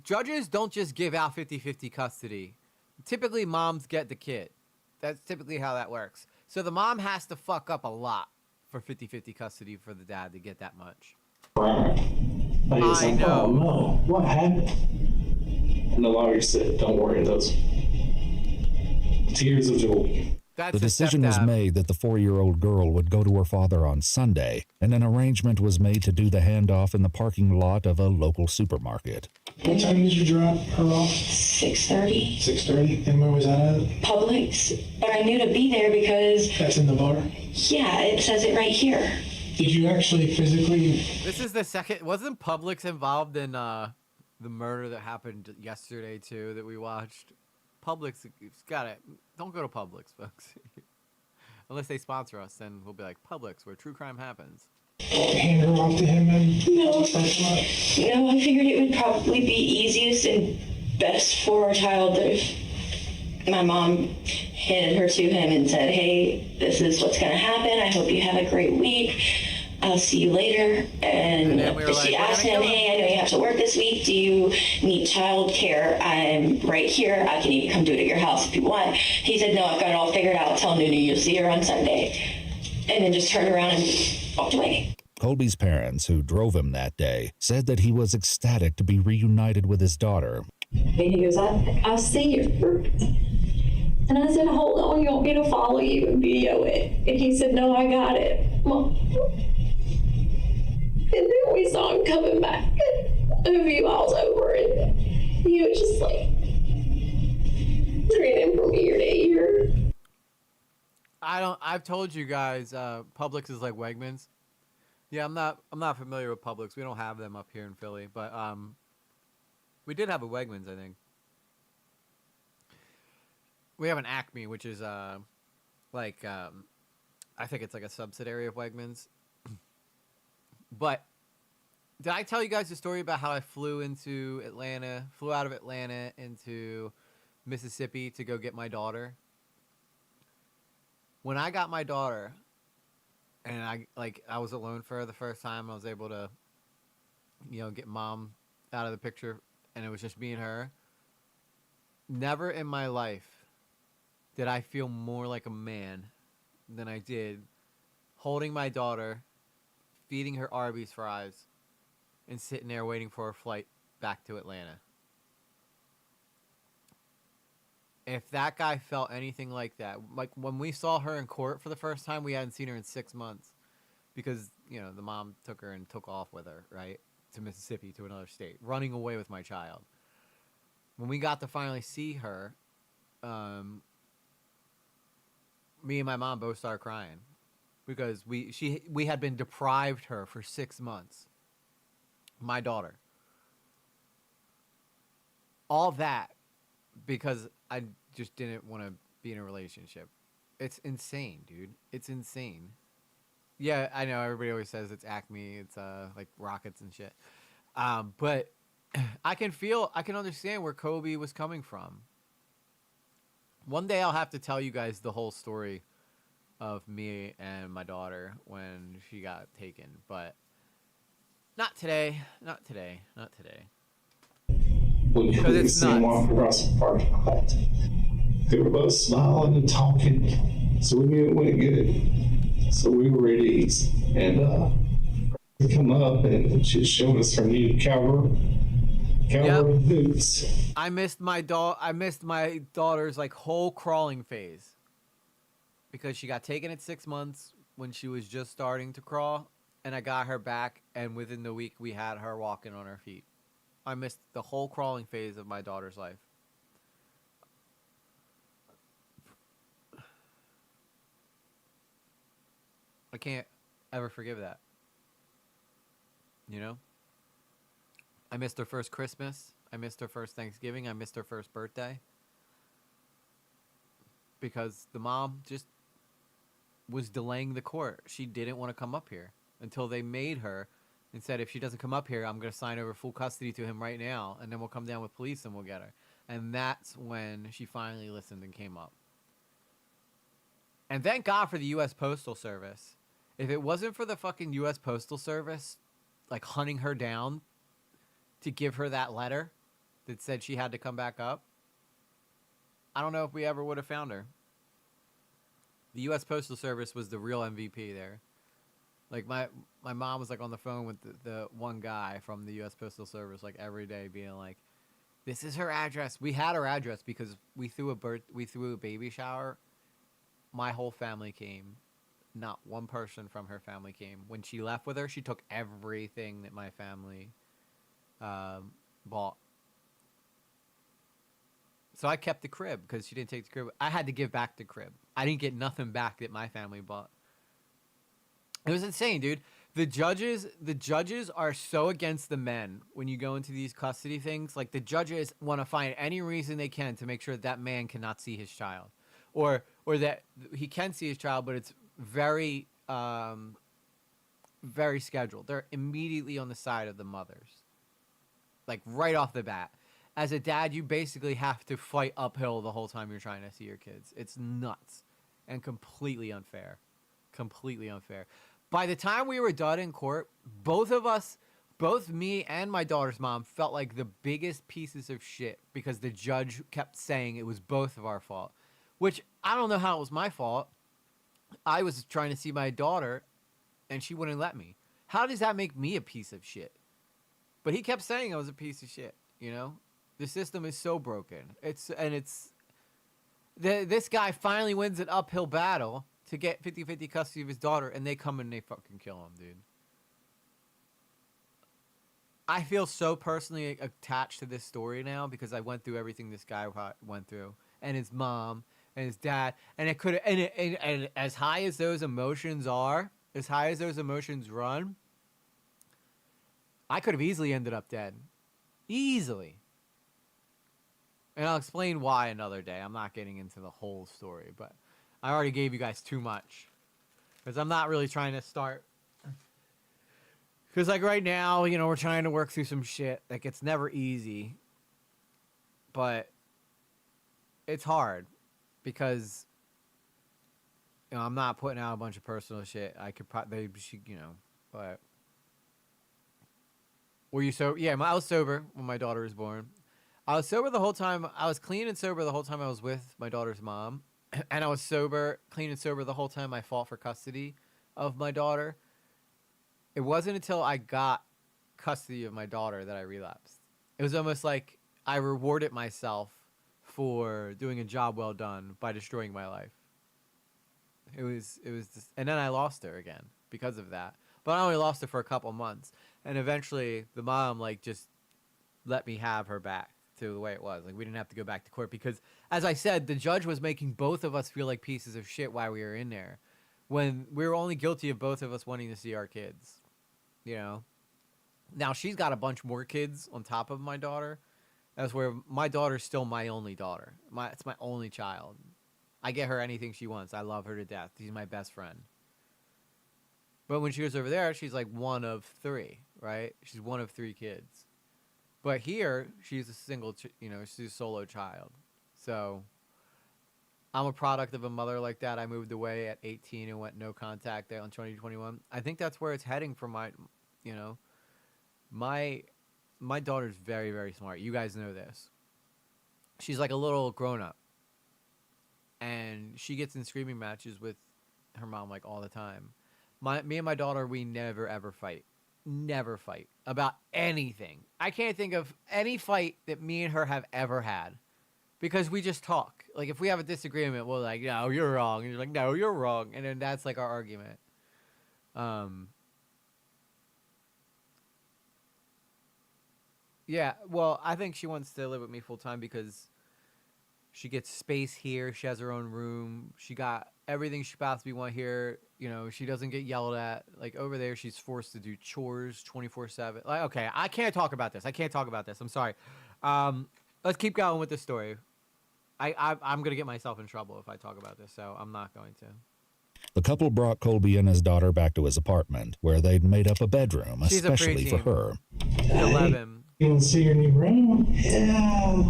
judges don't just give out 50-50 custody. Typically, moms get the kid. That's typically how that works. So the mom has to fuck up a lot for 50-50 custody for the dad to get that much. I know. Oh, no. What happened? And the lawyer said, don't worry, those tears of joy. The decision was made that the 4-year-old girl would go to her father on Sunday, and an arrangement was made to do the handoff in the parking lot of a local supermarket. What time did you drop her off? 6:30. 6:30? And where was that at? Publix. But I knew to be there because... That's in the bar? Yeah, it says it right here. Did you actually physically... This is the second... Wasn't Publix involved in the murder that happened yesterday, too, that we watched? Publix, got it. Don't go to Publix, folks. Unless they sponsor us, then we'll be like, Publix, where true crime happens. Hand her off to him and... No, I figured it would probably be easiest and best for our child if my mom handed her to him and said, hey, this is what's going to happen. I hope you have a great week. I'll see you later. And she asked him, hey, I know you have to work this week. Do you need child care? I'm right here. I can even come do it at your house if you want. He said, no, I've got it all figured out. Tell Nunu you'll see her on Sunday. And then just turned around and walked away. Colby's parents, who drove him that day, said that he was ecstatic to be reunited with his daughter. And he goes, I see her. And I said, hold on, you want me to follow you and video it? And he said, no, I got it. Mom. And then we saw him coming back a few miles over, and he was just like grinning from ear to ear. I've told you guys, Publix is like Wegmans. Yeah, I'm not familiar with Publix. We don't have them up here in Philly, but we did have a Wegmans, I think. We have an Acme, which is I think it's like a subsidiary of Wegmans. But did I tell you guys the story about how I flew out of Atlanta into Mississippi to go get my daughter? When I got my daughter, and I was alone for her the first time, I was able to, get mom out of the picture, and it was just me and her. Never in my life did I feel more like a man than I did holding my daughter, feeding her Arby's fries, and sitting there waiting for her flight back to Atlanta. If that guy felt anything like that, like when we saw her in court for the first time, we hadn't seen her in 6 months because, the mom took her and took off with her, right, to Mississippi, to another state, running away with my child. When we got to finally see her, me and my mom both started crying. Because we had been deprived her for 6 months. My daughter. All that because I just didn't want to be in a relationship. It's insane, dude. It's insane. Yeah, I know everybody always says it's Acme, it's like rockets and shit. But I can understand where Kobe was coming from. One day I'll have to tell you guys the whole story of me and my daughter when she got taken, but not today. Because it's nuts. Walk across the parking lot. They were both smiling and talking, so we knew it went good. So we were at ease, and we come up and she's showing us her new cowboy boots. I missed my daughter's whole crawling phase. Because she got taken at 6 months when she was just starting to crawl, and I got her back, and within the week we had her walking on her feet. I missed the whole crawling phase of my daughter's life. I can't ever forgive that. I missed her first Christmas. I missed her first Thanksgiving. I missed her first birthday. because the mom just was delaying the court. She didn't want to come up here until they made her and said, if she doesn't come up here, I'm going to sign over full custody to him right now, and then we'll come down with police and we'll get her. And that's when she finally listened and came up. And thank God for the U.S. Postal Service. If it wasn't for the fucking U.S. Postal Service, like, hunting her down to give her that letter that said she had to come back up, I don't know if we ever would have found her. The U.S. Postal Service was the real MVP there. Like, my mom was, like, on the phone with the one guy from the U.S. Postal Service, like, every day being like, this is her address. We had her address because we threw a baby shower. My whole family came. Not one person from her family came. When she left with her, she took everything that my family bought. So I kept the crib because she didn't take the crib. I had to give back the crib. I didn't get nothing back that my family bought. It was insane, dude. The judges are so against the men when you go into these custody things. Like, the judges want to find any reason they can to make sure that man cannot see his child, or that he can see his child, but it's very very scheduled. They're immediately on the side of the mothers, like right off the bat. As a dad, you basically have to fight uphill the whole time you're trying to see your kids. It's nuts and completely unfair. Completely unfair. By the time we were done in court, both of us, both me and my daughter's mom, felt like the biggest pieces of shit because the judge kept saying it was both of our fault, which I don't know how it was my fault. I was trying to see my daughter and she wouldn't let me. How does that make me a piece of shit? But he kept saying I was a piece of shit, you know? The system is so broken. This guy finally wins an uphill battle to get 50-50 custody of his daughter, and they come and they fucking kill him, dude. I feel so personally attached to this story now because I went through everything this guy went through, and his mom and his dad, and it could, and as high as those emotions are, as high as those emotions run, I could have easily ended up dead, easily. And I'll explain why another day. I'm not getting into the whole story, but I already gave you guys too much. Because I'm not really trying to start. Because, like, right now, you know, we're trying to work through some shit. Like, it's never easy. But it's hard. Because, you know, I'm not putting out a bunch of personal shit. I could probably, you know, but. Were you sober? Yeah, I was sober when my daughter was born. I was sober the whole time. I was clean and sober the whole time I was with my daughter's mom. And I was sober, clean and sober the whole time I fought for custody of my daughter. It wasn't until I got custody of my daughter that I relapsed. It was almost like I rewarded myself for doing a job well done by destroying my life. It was just, and then I lost her again because of that. But I only lost her for a couple months. And eventually the mom, like, just let me have her back to the way it was. Like, we didn't have to go back to court because, as I said, the judge was making both of us feel like pieces of shit while we were in there, when we were only guilty of both of us wanting to see our kids, you know? Now, she's got a bunch more kids on top of my daughter. That's where my daughter's still my only daughter. It's my only child. I get her anything she wants. I love her to death. She's my best friend. But when she was over there, she's like one of three, right? She's one of three kids. But here, she's a single, you know, she's a solo child. So I'm a product of a mother like that. I moved away at 18 and went no contact there in 2021. I think that's where it's heading for my, you know, my daughter's very, very smart. You guys know this. She's like a little grown-up. And she gets in screaming matches with her mom, like, all the time. Me and my daughter, we never, ever fight. Never fight about anything. I can't think of any fight that me and her have ever had because we just talk. Like, if we have a disagreement, we're like, no, you're wrong. And you're like, no, you're wrong. And then that's like our argument. Yeah, well, I think she wants to live with me full time because she gets space here. She has her own room. She got everything she possibly want here. You know, she doesn't get yelled at. Like, over there, she's forced to do chores 24/7. Like, okay, I can't talk about this. I'm sorry. Let's keep going with the story. I'm going to get myself in trouble if I talk about this, so I'm not going to. The couple brought Colby and his daughter back to his apartment, where they'd made up a bedroom She's especially for her. 11. You don't see her new room? Yeah.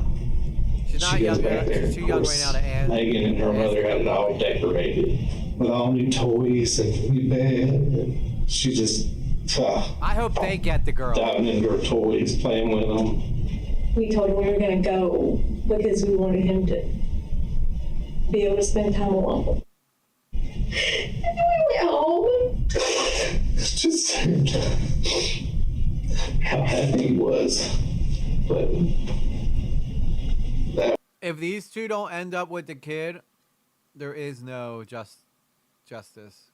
She's not young enough. She's too young right now to ask. Megan and her mother had it all decorated with all new toys and new bed. And she just, I hope they get the girl. diving into her toys, playing with them. We told him we were going to go because we wanted him to be able to spend time alone. And then we went home. It's just how happy he was. But if these two don't end up with the kid, there is no justice.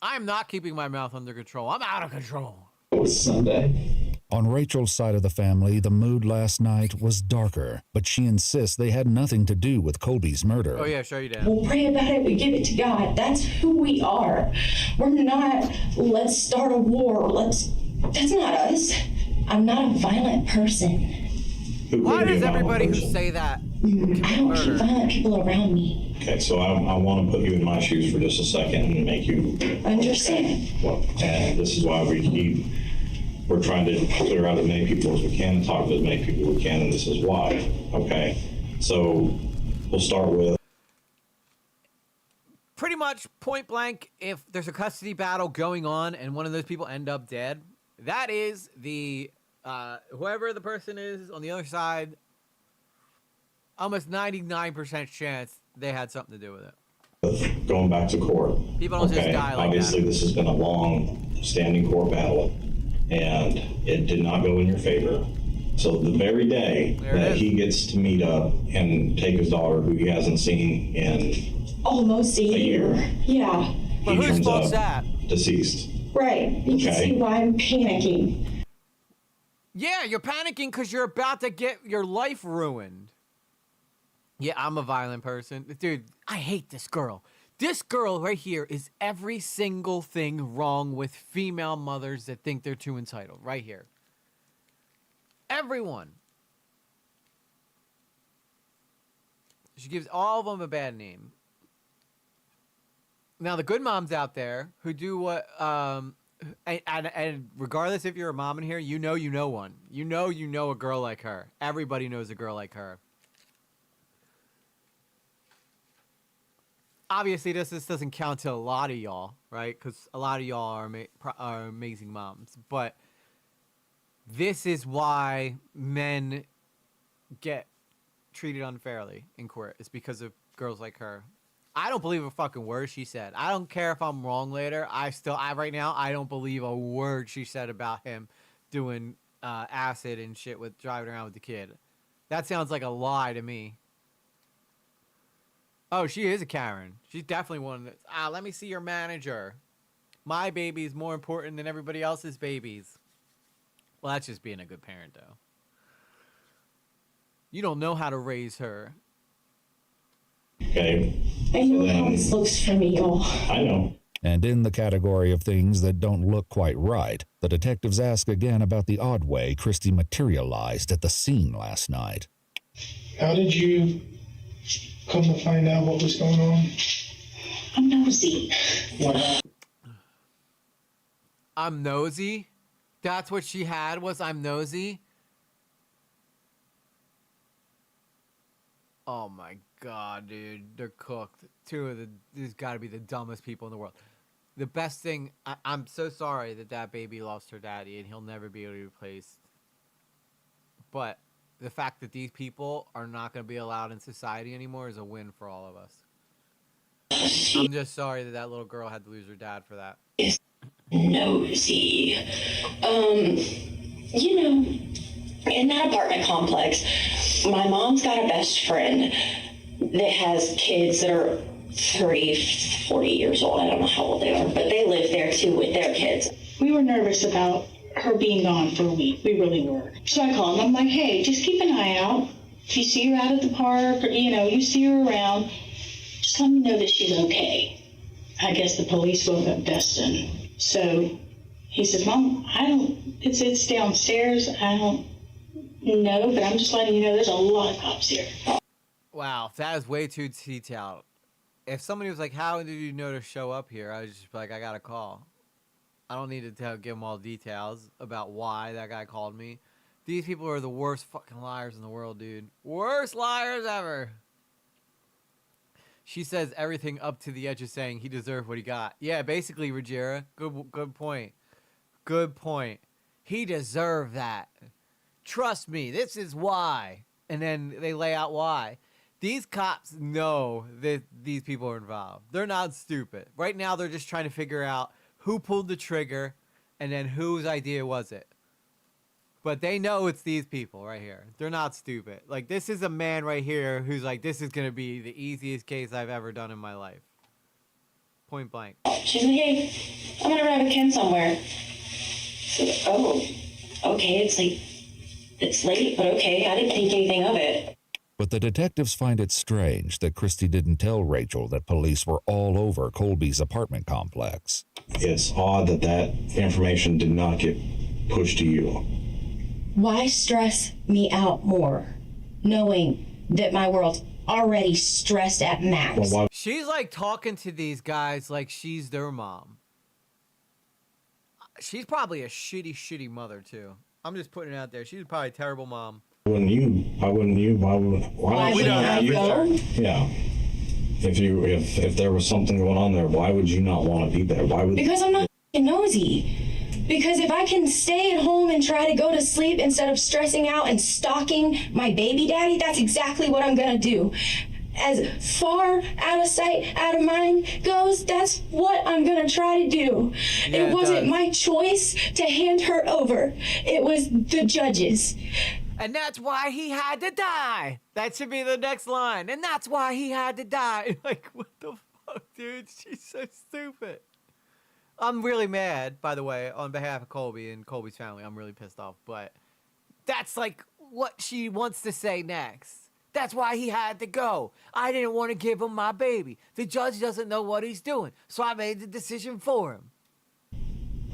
I'm not keeping my mouth under control. I'm out of control. It was Sunday. On Rachel's side of the family, the mood last night was darker, but she insists they had nothing to do with Colby's murder. Oh, yeah, sure you did. We'll pray about it. We give it to God. That's who we are. We're not, let's start a war. That's not us. I'm not a violent person. Why does everybody who say that I don't keep violent people around me. Okay, so I want to put you in my shoes for just a second and make you understand. Well, and this is why we're trying to clear out as many people as we can and talk to as many people as we can, and this is why. Okay, so we'll start with pretty much point blank. If there's a custody battle going on and one of those people end up dead, that is the whoever the person is on the other side. Almost 99% chance they had something to do with it. going back to court. People don't just die like obviously that. This has been a long-standing court battle, and it did not go in your favor. So the very day that he gets to meet up and take his daughter, who he hasn't seen in almost a year. Yeah. But whose fault's that? Deceased. Right. You can see why I'm panicking. Yeah, you're panicking because you're about to get your life ruined. Yeah, I'm a violent person. Dude, I hate this girl. This girl right here is every single thing wrong with female mothers that think they're too entitled. Right here. Everyone. She gives all of them a bad name. Now, the good moms out there who do what... And regardless if you're a mom in here, you know one. You know a girl like her. Everybody knows a girl like her. Obviously, this doesn't count to a lot of y'all, right? Because a lot of y'all are amazing moms. But this is why men get treated unfairly in court. It's because of girls like her. I don't believe a fucking word she said. I don't care if I'm wrong later. Right now, I don't believe a word she said about him doing acid and shit with driving around with the kid. That sounds like a lie to me. Oh, she is a Karen. She's definitely one that's, let me see your manager. My baby is more important than everybody else's babies. Well, that's just being a good parent, though. You don't know how to raise her. Okay. I know how this looks for me, y'all. I know. And in the category of things that don't look quite right, the detectives ask again about the odd way Christy materialized at the scene last night. How did you come to find out what was going on? I'm nosy. I'm nosy? That's what she had, was I'm nosy? Oh my God, dude. They're cooked. These gotta be the dumbest people in the world. The best thing, I'm so sorry that baby lost her daddy and he'll never be able to be replaced. But the fact that these people are not going to be allowed in society anymore is a win for all of us. I'm just sorry that little girl had to lose her dad for that. Nosy. You know, in that apartment complex, my mom's got a best friend that has kids that are 30, 40 years old. I don't know how old they are, but they live there too with their kids. We were nervous about her being gone for a week. We really were. So I called them. I'm like, hey, just keep an eye out. If you see her out at the park or, you see her around, just let me know that she's okay. I guess the police woke up Destin. So he says, Mom, it's downstairs. No, but I'm just letting you know there's a lot of cops here. Wow, that is way too detailed. If somebody was like, how did you know to show up here? I was just like, I got a call. I don't need to give them all details about why that guy called me. These people are the worst fucking liars in the world, dude. Worst liars ever. She says everything up to the edge of saying he deserved what he got. Yeah, basically, Ruggiera. Good point. Good point. He deserved that. Trust me, this is why. And then they lay out why. These cops know that these people are involved. They're not stupid. Right now, they're just trying to figure out who pulled the trigger and then whose idea was it. But they know it's these people right here. They're not stupid. Like, this is a man right here who's like, this is going to be the easiest case I've ever done in my life. Point blank. She's like, hey, I'm gonna grab a Ken somewhere. So, oh, okay, it's late, but okay, I didn't think anything of it. But the detectives find it strange that Christy didn't tell Rachel that police were all over Colby's apartment complex. It's odd that information did not get pushed to you. Why stress me out more, knowing that my world's already stressed at max? Well, she's like talking to these guys like she's their mom. She's probably a shitty mother too. I'm just putting it out there. She's probably a terrible mom. Wouldn't you? Why wouldn't you? Why would you? Yeah. If there was something going on there, why would you not want to be there? Why would? Because I'm not nosy. Because if I can stay at home and try to go to sleep instead of stressing out and stalking my baby daddy, that's exactly what I'm gonna do. As far out of sight, out of mind goes, that's what I'm gonna try to do. Yeah, it wasn't my choice to hand her over. It was the judges. And that's why he had to die. That should be the next line. And that's why he had to die. Like, what the fuck, dude? She's so stupid. I'm really mad, by the way, on behalf of Colby and Colby's family. I'm really pissed off. But that's like what she wants to say next. That's why he had to go. I didn't want to give him my baby. The judge doesn't know what he's doing. So I made the decision for him.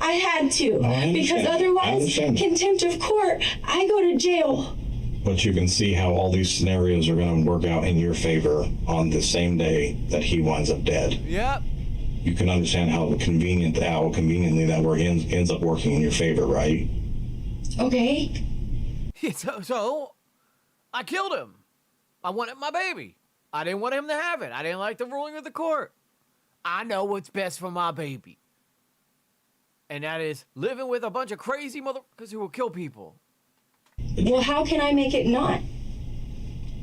I had to, because otherwise, contempt of court, I go to jail. But you can see how all these scenarios are going to work out in your favor on the same day that he winds up dead. Yep. You can understand how conveniently that ends up working in your favor, right? Okay. So I killed him. I wanted my baby. I didn't want him to have it. I didn't like the ruling of the court. I know what's best for my baby. And that is living with a bunch of crazy motherfuckers who will kill people. Well, how can I make it not?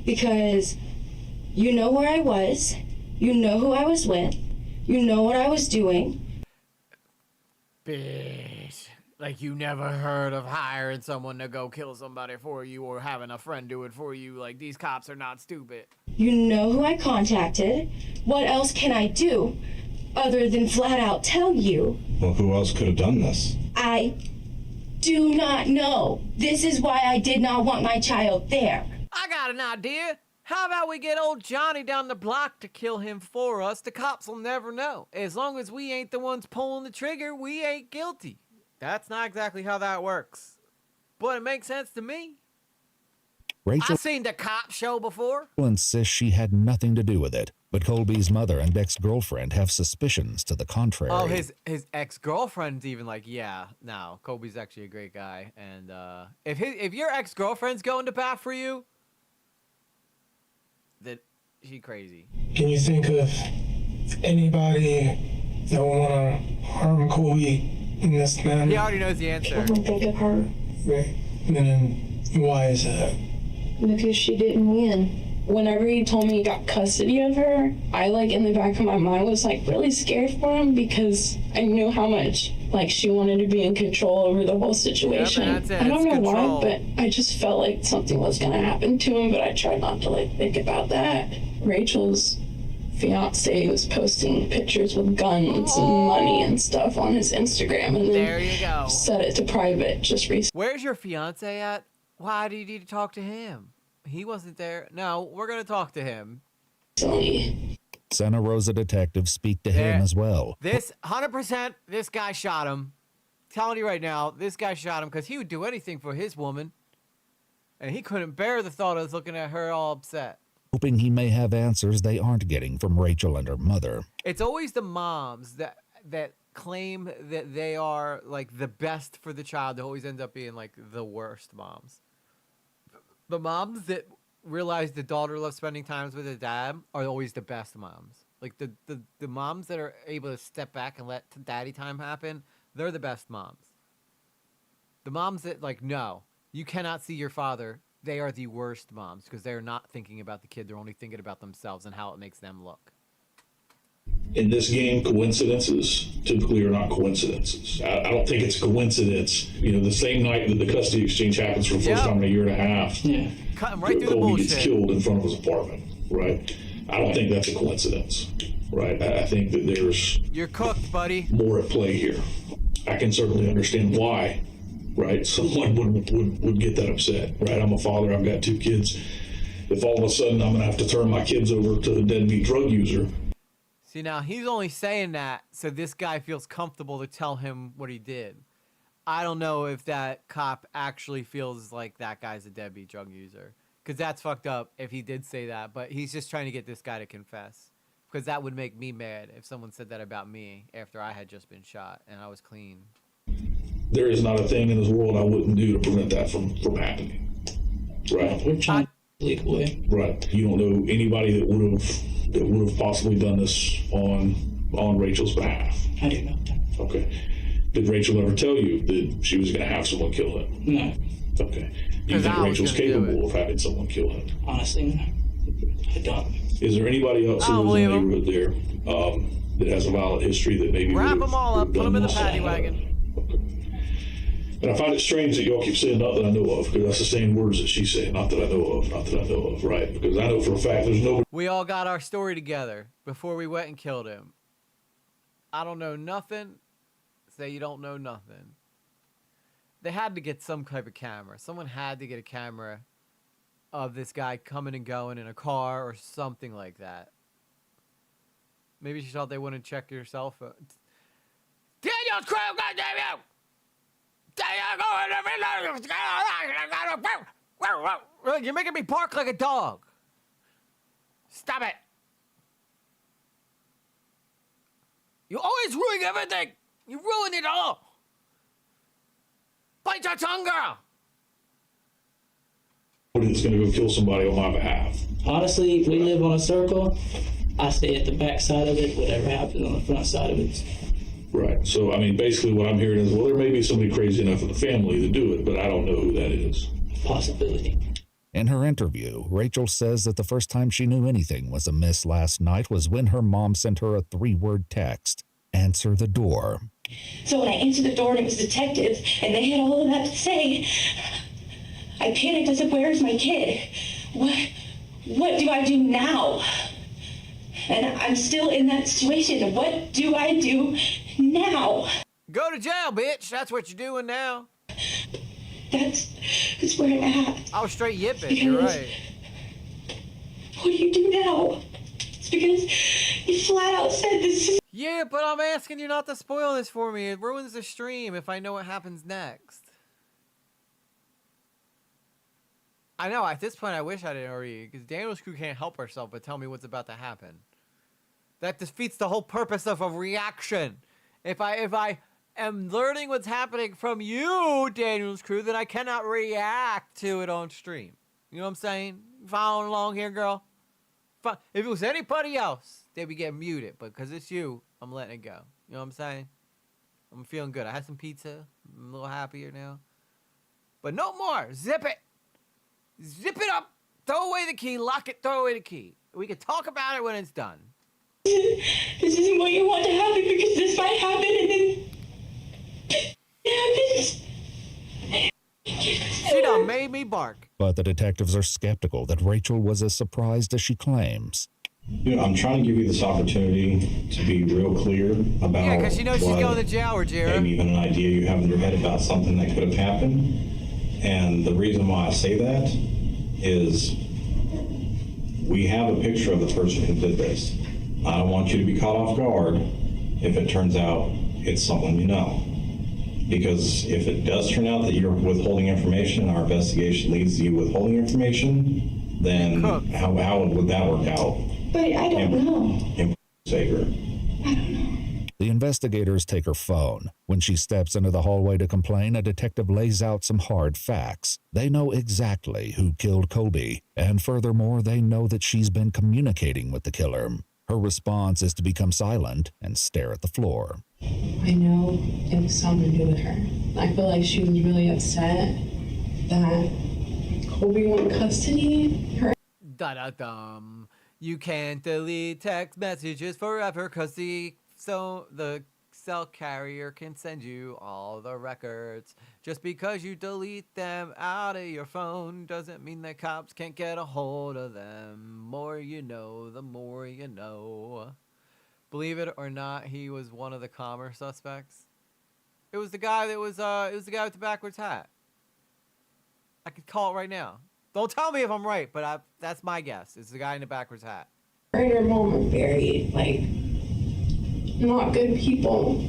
Because you know where I was. You know who I was with. You know what I was doing. Bitch. Like you never heard of hiring someone to go kill somebody for you or having a friend do it for you. Like these cops are not stupid. You know who I contacted. What else can I do other than flat out tell you? Well, who else could have done this? I do not know. This is why I did not want my child there. I got an idea. How about we get old Johnny down the block to kill him for us? The cops will never know. As long as we ain't the ones pulling the trigger, we ain't guilty. That's not exactly how that works. But it makes sense to me. Rachel I've seen the cop show before. Insists she had nothing to do with it, but Colby's mother and ex-girlfriend have suspicions to the contrary. Oh, his ex-girlfriend's even like, yeah, no, Colby's actually a great guy. And if your ex-girlfriend's going to bat for you, then she crazy. Can you think of anybody that would want to harm Colby in this manner? He already knows the answer. I don't think of her. Right. And why is that? Because she didn't win. Whenever he told me he got custody of her, I in the back of my mind was really scared for him because I knew how much she wanted to be in control over the whole situation. Yep, that's it. I don't know control. why, but I just felt like something was gonna happen to him, but I tried not to think about that. Rachel's fiance was posting pictures with guns and money and stuff on his Instagram, and then there you go. Set it to private just recently. Where's your fiance at? Why do you need to talk to him? He wasn't there. No, we're gonna talk to him. Santa Rosa detectives speak to him as well. This 100%. This guy shot him. Telling you right now, this guy shot him because he would do anything for his woman. And he couldn't bear the thought of looking at her all upset. Hoping he may have answers they aren't getting from Rachel and her mother. It's always the moms that claim that they are like the best for the child that always end up being like the worst moms. The moms that realize the daughter loves spending time with the dad are always the best moms. Like the moms that are able to step back and let daddy time happen, they're the best moms. The moms that like, no, you cannot see your father, they are the worst moms because they're not thinking about the kid. They're only thinking about themselves and how it makes them look. In this game, coincidences typically are not coincidences. I don't think it's a coincidence. You know, the same night that the custody exchange happens for the first time in a year and a half, Cut him right through the Kobe bullshit. gets killed in front of his apartment, right? I don't think that's a coincidence, right? I think that there's You're cooked, buddy. more at play here. I can certainly understand why, right? Someone would get that upset, right? I'm a father. I've got 2 kids. If all of a sudden I'm going to have to turn my kids over to a deadbeat drug user. See, now he's only saying that so this guy feels comfortable to tell him what he did. I don't know if that cop actually feels like that guy's a deadbeat drug user. Because that's fucked up if he did say that. But he's just trying to get this guy to confess. Because that would make me mad if someone said that about me after I had just been shot and I was clean. There is not a thing in this world I wouldn't do to prevent that from happening. Right? We're trying legally. Right. You don't know anybody that would have possibly done this on Rachel's behalf. I do not. Okay. Did Rachel ever tell you that she was going to have someone kill him? No. Okay. Do you think Rachel's capable of having someone kill him? Honestly, I don't. Is there anybody else who lives in the neighborhood there that has a violent history that maybe wrap them all up, put them in the paddy wagon. And I find it strange that y'all keep saying not that I know of, because that's the same words that she's saying, not that I know of, not that I know of, right? Because I know for a fact there's nobody. We all got our story together before we went and killed him. I don't know nothing. Say you don't know nothing. They had to get some type of camera. Someone had to get a camera of this guy coming and going in a car or something like that. Maybe she thought they wouldn't check your cell phone. Daniel's crew, goddamn you! You're making me bark like a dog. Stop it. You always ruin everything. You ruined it all. Bite your tongue, girl. That's going to go kill somebody on my behalf. Honestly, we live on a circle. I stay at the back side of it. Whatever happens on the front side of it. Right. So, I mean, basically what I'm hearing is, well, there may be somebody crazy enough in the family to do it, but I don't know who that is. Possibility. In her interview, Rachel says that the first time she knew anything was amiss last night was when her mom sent her a 3-word text. Answer the door. So when I answered the door and it was detectives and they had all of that to say, I panicked. I said, "Where's my kid? What do I do now?" And I'm still in that situation. What do I do now? Go to jail, bitch. That's what you're doing now. That's where I'm at. I'll straight yip it. You're right. What do you do now? It's because you flat out said this is... Yeah, but I'm asking you not to spoil this for me. It ruins the stream if I know what happens next. I know, at this point I wish I didn't already, because Daniel's crew can't help herself but tell me what's about to happen. That defeats the whole purpose of a reaction. If I am learning what's happening from you, Daniel's crew, then I cannot react to it on stream. You know what I'm saying? Following along here, girl? If it was anybody else, they'd be getting muted, but because it's you, I'm letting it go. You know what I'm saying? I'm feeling good. I had some pizza. I'm a little happier now. But no more. Zip it. Zip it up. Throw away the key. Lock it. Throw away the key. We can talk about it when it's done. This isn't what you want to happen because this might happen and then it happens. She done made me bark. But the detectives are skeptical that Rachel was as surprised as she claims. You know, I'm trying to give you this opportunity to be real clear about. Yeah, because she knows she's going to jail, Jera. Maybe even an idea you have in your head about something that could have happened. And the reason why I say that is we have a picture of the person who did this. I don't want you to be caught off guard if it turns out it's someone you know. Because if it does turn out that you're withholding information, our investigation leads to you withholding information, then how would that work out? But I don't know. In favor. The investigators take her phone. When she steps into the hallway to complain, a detective lays out some hard facts. They know exactly who killed Colby, and furthermore, they know that she's been communicating with the killer. Her response is to become silent and stare at the floor. I know it was something to do with her. I feel like she was really upset that Colby won custody. Da-da-dum. You can't delete text messages forever because the cell carrier can send you all the records. Just because you delete them out of your phone doesn't mean the cops can't get a hold of them. More you know, the more you know. Believe it or not, he was one of the calmer suspects. It was the guy that was it was the guy with the backwards hat. I could call it right now. Don't tell me if I'm right, but that's my guess. It's the guy in the backwards hat. Her and her mom are very, like, not good people.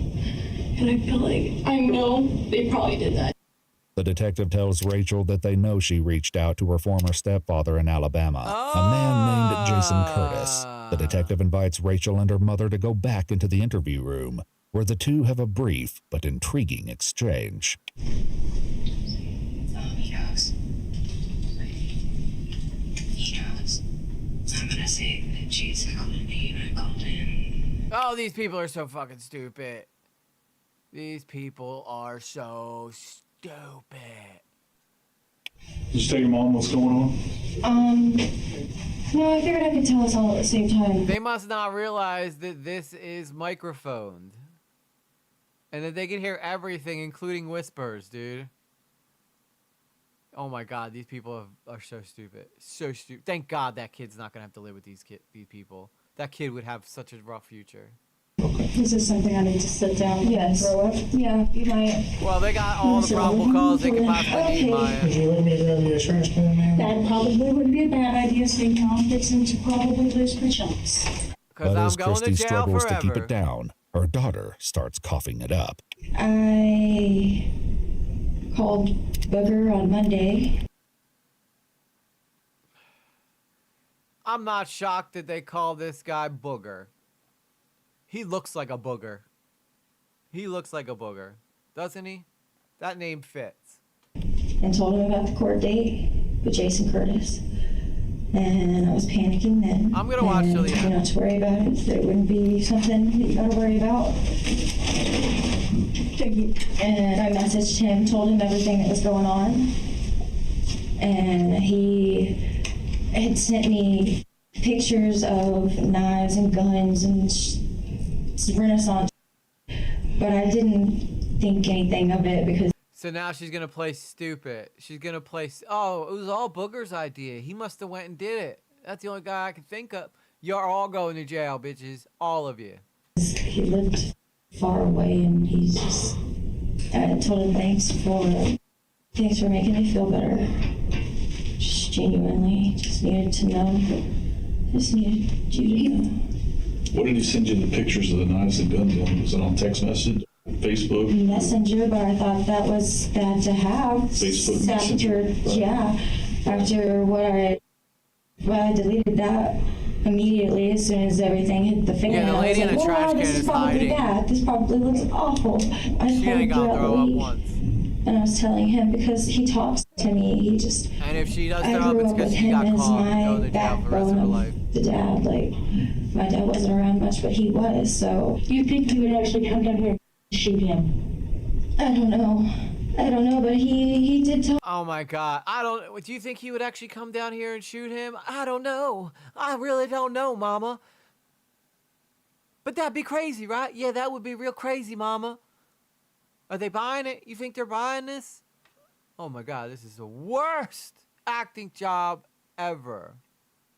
And I feel like, I know they probably did that. The detective tells Rachel that they know she reached out to her former stepfather in Alabama, a man named Jason Curtis. The detective invites Rachel and her mother to go back into the interview room, where the two have a brief but intriguing exchange. He knows. He knows. I'm gonna say that Jason called me and I called in. Oh, these people are so fucking stupid. These people are so stupid. Did you tell your mom what's going on? No, I figured I could tell us all at the same time. They must not realize that this is microphoned. And that they can hear everything, including whispers, dude. Oh my god, these people are so stupid. So stupid. Thank God that kid's not going to have to live with these people. That kid would have such a rough future. Is this something I need to sit down Yes. and throw up? Yeah, you might. Well, they got all the probable cause they could possibly need, Maya. Could you let me grab your trash can, man? That probably wouldn't be a bad idea, so Tom fits into probably lose my chunks. But as Christy struggles to keep it down, her daughter starts coughing it up. I called Booger on Monday. I'm not shocked that they call this guy Booger. He looks like a booger. He looks like a booger, doesn't he? That name fits. And told him about the court date with Jason Curtis. And I was panicking then. I'm gonna watch till the end. Not to worry about it. It wouldn't be something that you gotta worry about. And I messaged him, told him everything that was going on. And he had sent me pictures of knives and guns and Renaissance. But I didn't think anything of it because... So now she's gonna play stupid. She's gonna play... Oh, it was all Booger's idea. He must have went and did it. That's the only guy I can think of. You're all going to jail, bitches. All of you. He lived far away, and he's just... I told him thanks for making me feel better. Just genuinely, just needed to know. Just needed you to know. What did he send you the pictures of the knives and guns on? Was it on text message, Facebook? Messenger, but I thought that was bad to have. Facebook Messenger? Yeah, after what I deleted that immediately as soon as everything hit the fan. Yeah, the lady in the trash can this is is probably hiding. bad. This probably looks awful. I She ain't gonna throw up once. And I was telling him because he talks to me, he just... And if she does I throw up, grew it's up because with she him got as caught and go my to jail for the rest of her life. The dad, like, my dad wasn't around much, but he was, so... You think he would actually come down here and shoot him? I don't know, but he did tell... Oh my god. Do you think he would actually come down here and shoot him? I don't know. I really don't know, Mama. But that'd be crazy, right? Yeah, that would be real crazy, Mama. Are they buying it? You think they're buying this? Oh my god, this is the worst acting job ever.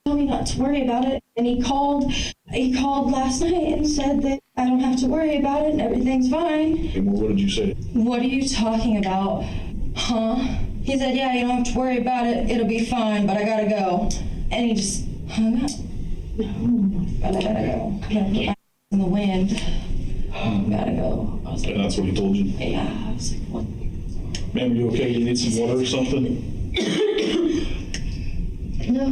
Told me not to worry about it, and he called last night and said that I don't have to worry about it and everything's fine. And what did you say? What are you talking about? Huh? He said, yeah, you don't have to worry about it, it'll be fine, but I gotta go. And he just hung up. But I gotta go. I gotta put my in the wind. Gotta go. And that's what he told you? Yeah. was like, what? Ma'am, you okay? You need some water or something? No.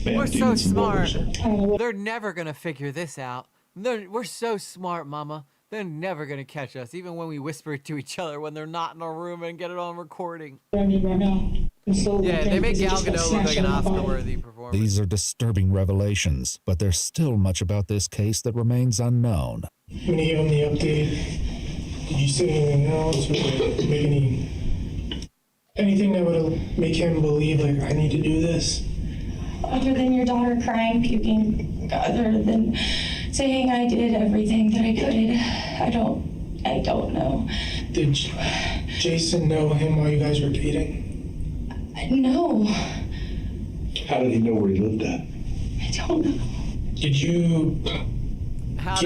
We're do you so need some water or smart. something? They're never gonna figure this out. We're so smart, Mama. They're never gonna catch us, even when we whisper it to each other when they're not in our room and get it on recording. I need right now. Yeah, they make Gal Gadot look like an Oscar-worthy performer. These are disturbing revelations, but there's still much about this case that remains unknown. When you gave him the update, did you say anything else or make anything that would make him believe like I need to do this? Other than your daughter crying, puking, other than saying I did everything that I could, I don't know. Did Jason know him while you guys were dating? No. How did he know where he lived at? I don't know. Did you? How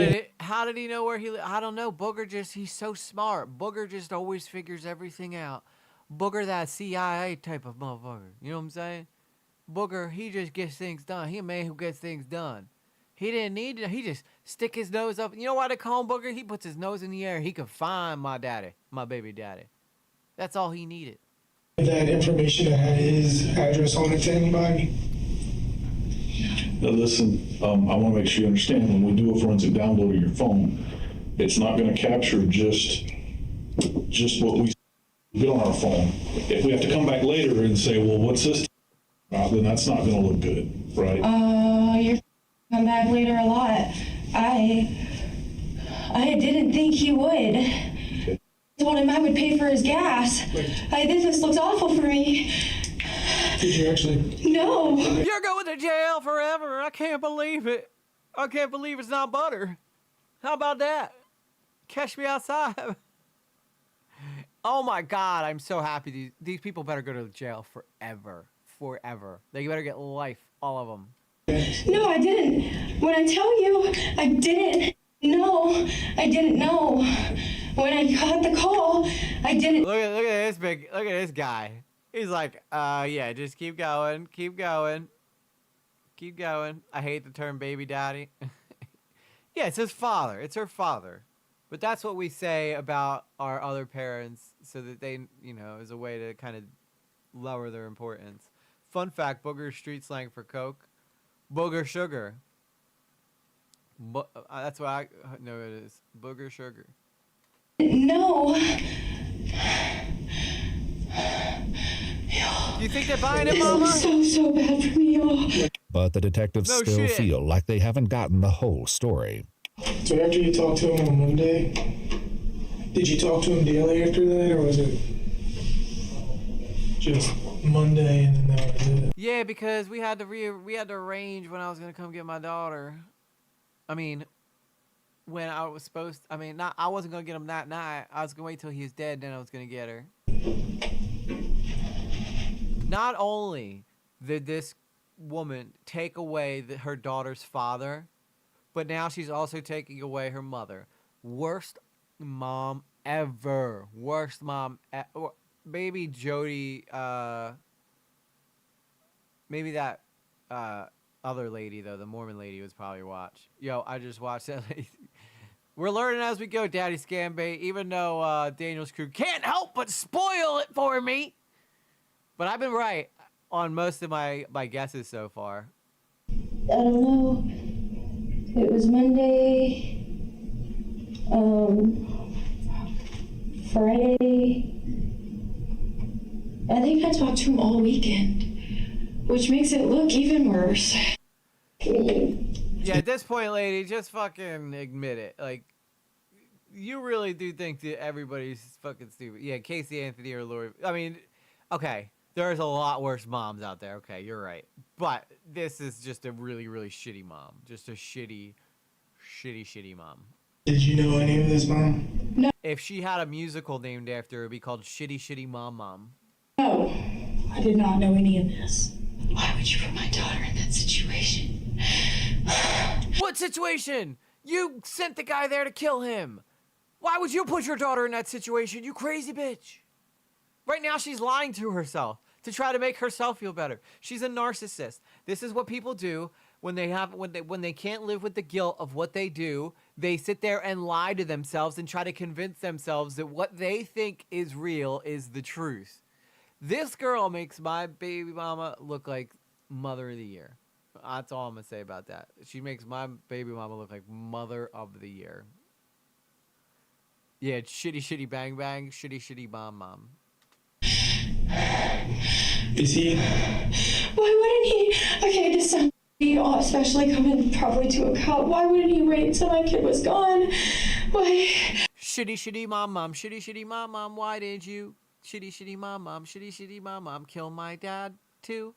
did he know where he lived? I don't know. Booger he's so smart. Booger just always figures everything out. Booger, that CIA type of motherfucker. You know what I'm saying? Booger, he just gets things done. He a man who gets things done. He didn't need to. He just stick his nose up. You know why they call him Booger? He puts his nose in the air. He could find my daddy, my baby daddy. That's all he needed. That information that had his address on it to anybody? Now listen, I want to make sure you understand, when we do a forensic download of your phone, it's not going to capture just what we get on our phone. If we have to come back later and say, well, what's this about, then that's not going to look good, right? You're come back later a lot. I didn't think he would. I told him I would pay for his gas. This looks awful for me. Did you actually? No. You're going to jail forever. I can't believe it. I can't believe it's not butter. How about that? Catch me outside. Oh my God, I'm so happy. These people better go to jail forever. Forever. They better get life, all of them. No, I didn't. When I tell you, I didn't know. I didn't know. When I got the call, I didn't. Look at this guy. He's like, yeah, just keep going. I hate the term baby daddy. Yeah, it's his father. It's her father. But that's what we say about our other parents so that they, as a way to kind of lower their importance. Fun fact, booger street slang for Coke. Booger sugar. That's what I know it is. Booger sugar. No. You think they're buying it, Mama? This is so bad for me, y'all. But the detectives still feel like they haven't gotten the whole story. So after you talked to him on Monday, did you talk to him daily after that, or was it just Monday and then that was it? Yeah, because we had to arrange when I was gonna come get my daughter. I mean, when I was supposed to, I wasn't gonna get him that night. I was gonna wait till he was dead, then I was gonna get her. Not only did this woman take away her daughter's father, but now she's also taking away her mother. Worst mom ever. Worst mom ever. Maybe Jody, maybe that other lady, though, the Mormon lady, was probably watch. Yo, I just watched that lady. We're learning as we go, Daddy Scambay, even though Daniel's crew can't help but spoil it for me. But I've been right on most of my guesses so far. I don't know. It was Monday, Friday. I think I talked to him all weekend, which makes it look even worse. Yeah, at this point, lady, just fucking admit it. Like, you really do think that everybody's fucking stupid. Yeah, Casey Anthony or Lori. I mean, okay, there's a lot worse moms out there. Okay, you're right. But this is just a really, really shitty mom. Just a shitty mom. Did you know any of this, Mom? No. If she had a musical named after her, it would be called Shitty Mom Mom. No, I did not know any of this. Why would you put my daughter in that situation? What situation? You sent the guy there to kill him. Why would you put your daughter in that situation, you crazy bitch? Right now she's lying to herself to try to make herself feel better. She's a narcissist. This is what people do when they can't live with the guilt of what they do, they sit there and lie to themselves and try to convince themselves that what they think is real is the truth. This girl makes my baby mama look like Mother of the Year. That's all I'm gonna say about that. She makes my baby mama look like Mother of the Year. Yeah, shitty, shitty, bang, bang, shitty, shitty, mom, mom. Is he? Why wouldn't he? Okay, this sounds especially coming probably to a cop. Why wouldn't he wait until my kid was gone? Why? Shitty, shitty, mom, mom, shitty, shitty, mom, mom. Why did you? Shitty, shitty, mom, mom, shitty, shitty, mom, mom. Kill my dad too.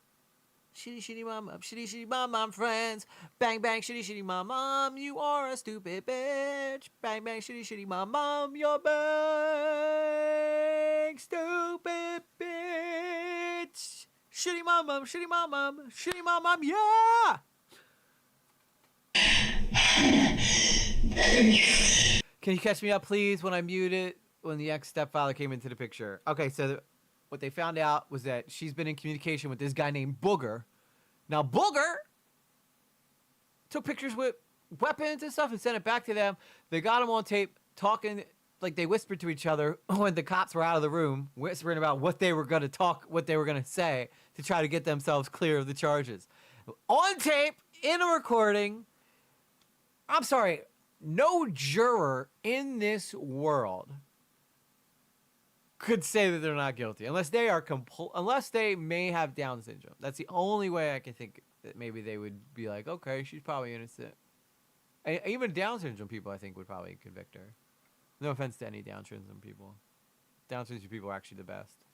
Shitty, shitty, mom, mom, shitty, shitty, mom, mom. Friends, bang, bang, shitty, shitty, mom, mom. You are a stupid bitch. Bang, bang, shitty, shitty, mom, mom. You're bang, stupid bitch. Shitty, mom, mom, shitty, mom, mom, shitty, mom, mom. Yeah. Can you catch me up, please, when I mute it? When the ex-stepfather came into the picture. Okay, so what they found out was that she's been in communication with this guy named Booger. Now, Booger took pictures with weapons and stuff and sent it back to them. They got him on tape talking, like they whispered to each other when the cops were out of the room, whispering about what they were going to talk, what they were going to say to try to get themselves clear of the charges. On tape, in a recording. I'm sorry, no juror in this world could say that they're not guilty unless they are unless they may have Down syndrome. That's the only way I can think that maybe they would be like, okay, she's probably innocent. And even Down syndrome people, I think, would probably convict her. No offense to any Down syndrome people. Down syndrome people are actually the best.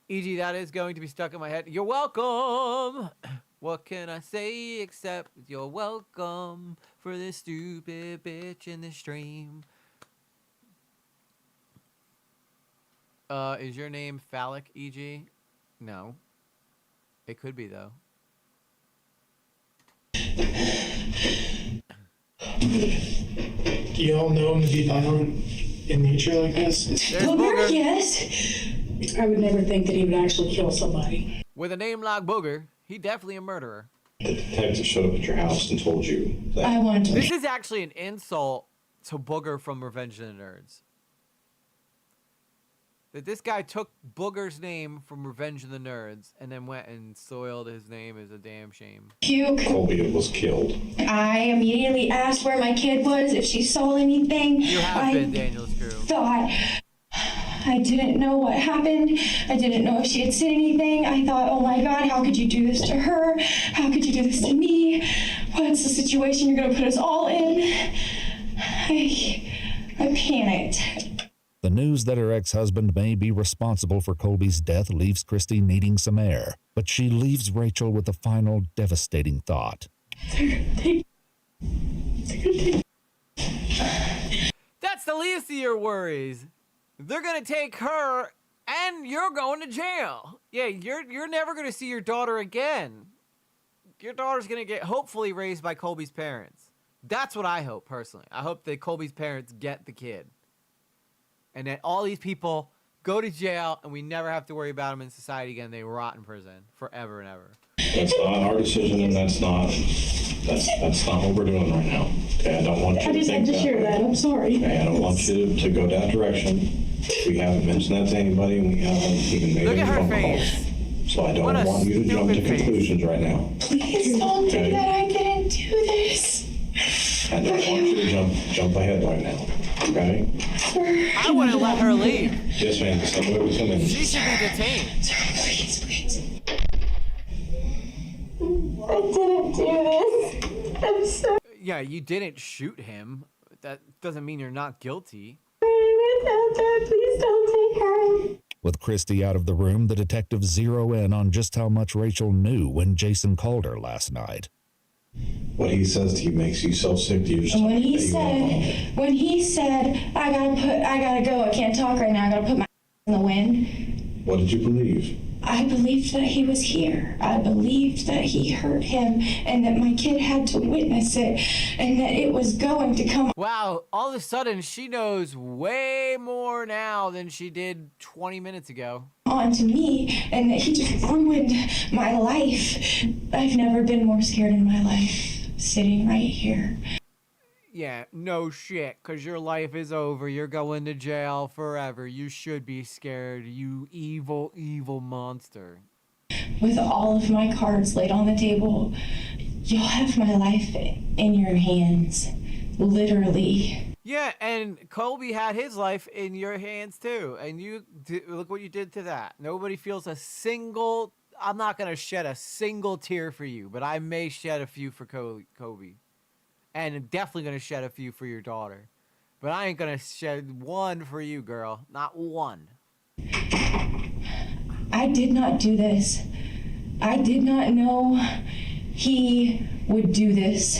E.g., that is going to be stuck in my head. You're welcome. What can I say except you're welcome for this stupid bitch in the stream. Is your name phallic, E.G.? No. It could be, though. Do you all know him to be violent in nature like this? Booger, yes. I would never think that he would actually kill somebody. With a name like Booger, he definitely a murderer. The detective showed up at your house and told you that. I want to. This is actually an insult to Booger from Revenge of the Nerds. That this guy took Booger's name from Revenge of the Nerds and then went and soiled his name is a damn shame. Colby was killed. I immediately asked where my kid was, if she saw anything. You have been Daniel's crew. I didn't know what happened. I didn't know if she had said anything. I thought, oh my God, how could you do this to her? How could you do this to me? What's the situation you're going to put us all in? I panicked. The news that her ex-husband may be responsible for Colby's death leaves Christy needing some air, but she leaves Rachel with a final devastating thought. That's the least of your worries. They're gonna take her, and you're going to jail. Yeah, you're never gonna see your daughter again. Your daughter's gonna get hopefully raised by Colby's parents. That's what I hope personally. I hope that Colby's parents get the kid, and that all these people go to jail, and we never have to worry about them in society again. They rot in prison forever and ever. That's not our decision, and that's not what we're doing right now. Okay, I don't want you to think that. Share that. I'm sorry. Okay, I don't want you to go that direction. We haven't mentioned that to anybody, and we haven't even made any phone calls. So I don't want you to jump to conclusions right now. Please don't think that I didn't do this. I don't want you to jump ahead right now. Okay? I wouldn't let her leave. Yes, ma'am. Somebody was coming. She should be detained. Please, please. I didn't do this. I'm sorry. Yeah, you didn't shoot him. That doesn't mean you're not guilty. Please don't take her. With Christy out of the room, the detectives zero in on just how much Rachel knew when Jason called her last night. What he says to you makes you so sick to you. When he said, I gotta go, I can't talk right now, I gotta put my in the wind. What did you believe? I believed that he was here. I believed that he hurt him and that my kid had to witness it and that it was going to come. Wow, all of a sudden she knows way more now than she did 20 minutes ago. On to me, and that he just ruined my life. I've never been more scared in my life, sitting right here. Yeah, no shit, because your life is over. You're going to jail forever. You should be scared, you evil, evil monster. With all of my cards laid on the table, you'll have my life in your hands, literally. Yeah, and Colby had his life in your hands too, and look what you did to that. Nobody feels a single, I'm not going to shed a single tear for you, but I may shed a few for Colby. And I'm definitely going to shed a few for your daughter. But I ain't going to shed one for you, girl. Not one. I did not do this. I did not know he would do this.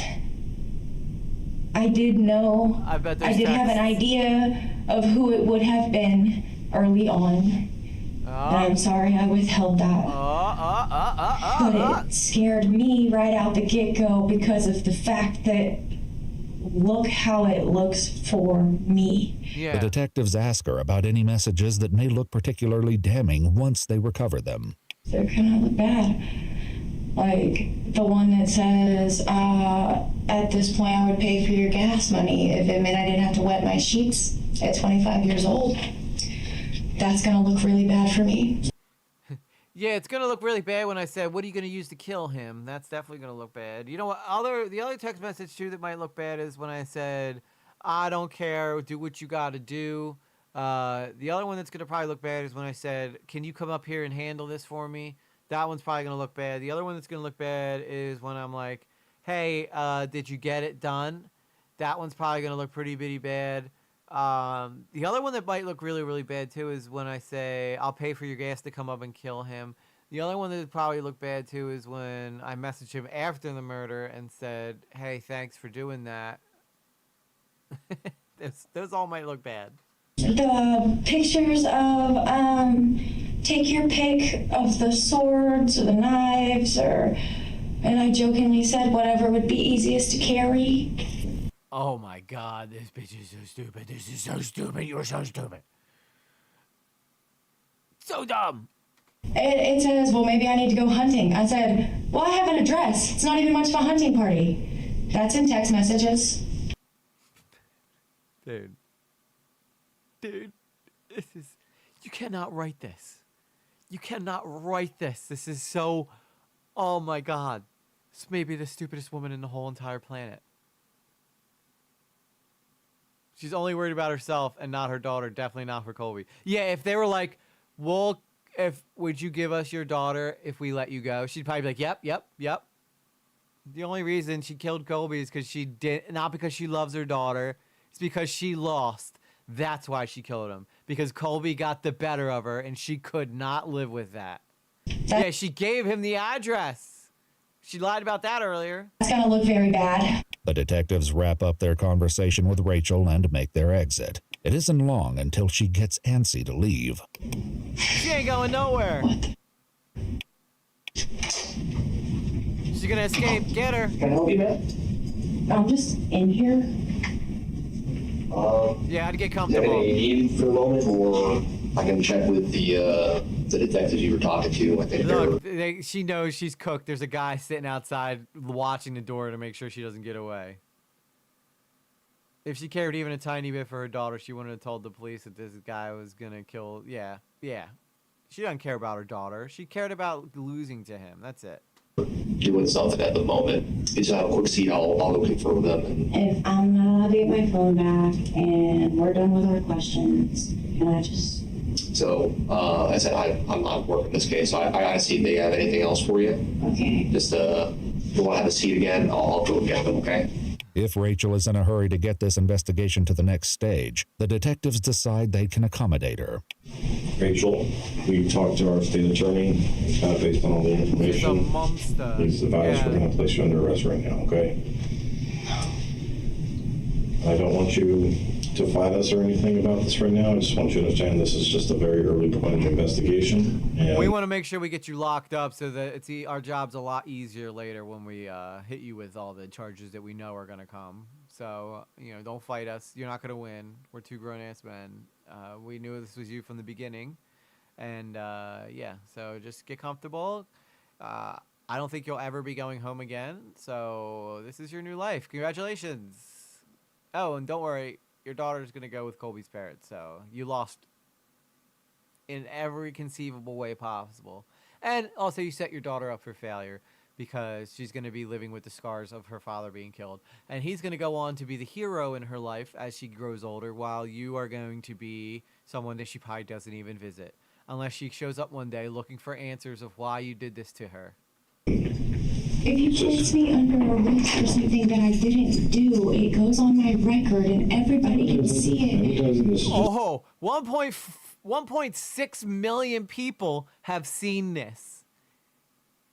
I did know. I did have an idea of who it would have been early on. And I'm sorry I withheld that. But it scared me right out the get-go because of the fact that look how it looks for me. Yeah. The detectives ask her about any messages that may look particularly damning once they recover them. They're gonna look bad. Like the one that says, at this point I would pay for your gas money if it meant I didn't have to wet my sheets at 25 years old. That's gonna look really bad for me. Yeah, it's gonna look really bad when I said, what are you gonna use to kill him? That's definitely gonna look bad. You know what, the other text message too that might look bad is when I said, I don't care, do what you gotta do. The other one that's gonna probably look bad is when I said, can you come up here and handle this for me? That one's probably gonna look bad. The other one that's gonna look bad is when I'm like, hey, did you get it done? That one's probably gonna look pretty bitty bad. The other one that might look really, really bad too is when I say, I'll pay for your gas to come up and kill him. The other one that would probably look bad too is when I messaged him after the murder and said, hey, thanks for doing that. Those all might look bad. The pictures of, take your pick of the swords or the knives, and I jokingly said whatever would be easiest to carry. Oh my God, this bitch is so stupid. This is so stupid. You're so stupid. So dumb. It says, well, maybe I need to go hunting. I said, well, I have an address. It's not even much of a hunting party. That's in text messages. Dude, this is, you cannot write this. You cannot write this. This is so, oh my God. This may be the stupidest woman in the whole entire planet. She's only worried about herself and not her daughter. Definitely not for Colby. Yeah, if they were like, well, would you give us your daughter if we let you go? She'd probably be like, yep. The only reason she killed Colby is because she did, not because she loves her daughter. It's because she lost. That's why she killed him. Because Colby got the better of her and she could not live with that. Yeah, she gave him the address. She lied about that earlier. It's gonna look very bad. The detectives wrap up their conversation with Rachel and make their exit. It isn't long until she gets antsy to leave. She ain't going nowhere. She's gonna escape. Get her. Can I help you, man? I'm just in here. Yeah, how to get Is that comfortable. any need for a moment, or I can check with the detectives you were talking to? I think Look, she knows she's cooked. There's a guy sitting outside watching the door to make sure she doesn't get away. If she cared even a tiny bit for her daughter, she wouldn't have told the police that this guy was gonna kill. Yeah. She doesn't care about her daughter. She cared about losing to him. That's it. doing something at the moment. Just have a quick seat. I'll go confirm them. And If I'm not allowed to get my phone back and we're done with our questions, can I just... so, I said I'm not working this case. So I gotta see if they have anything else for you. Okay. Just if you want to have a seat again, I'll go get them. Okay. If Rachel is in a hurry to get this investigation to the next stage, the detectives decide they can accommodate her. Rachel, we talked to our state attorney, based on all the information. She's a monster. He's advised we're going to place you under arrest right now, okay? I don't want you to fight us or anything about this right now. I just want you to understand this is just a very early point of the investigation. And we want to make sure we get you locked up so that our job's a lot easier later when we hit you with all the charges that we know are going to come. So, don't fight us. You're not going to win. We're two grown-ass men. We knew this was you from the beginning. And, so just get comfortable. I don't think you'll ever be going home again. So this is your new life. Congratulations. Oh, and don't worry. Your daughter's going to go with Colby's parents. So you lost in every conceivable way possible. And also you set your daughter up for failure because she's going to be living with the scars of her father being killed. And he's going to go on to be the hero in her life as she grows older, while you are going to be someone that she probably doesn't even visit. Unless she shows up one day looking for answers of why you did this to her. If you place me under arrest for something that I didn't do, it goes on my record and everybody can see it. Oh, 1.6 million people have seen this.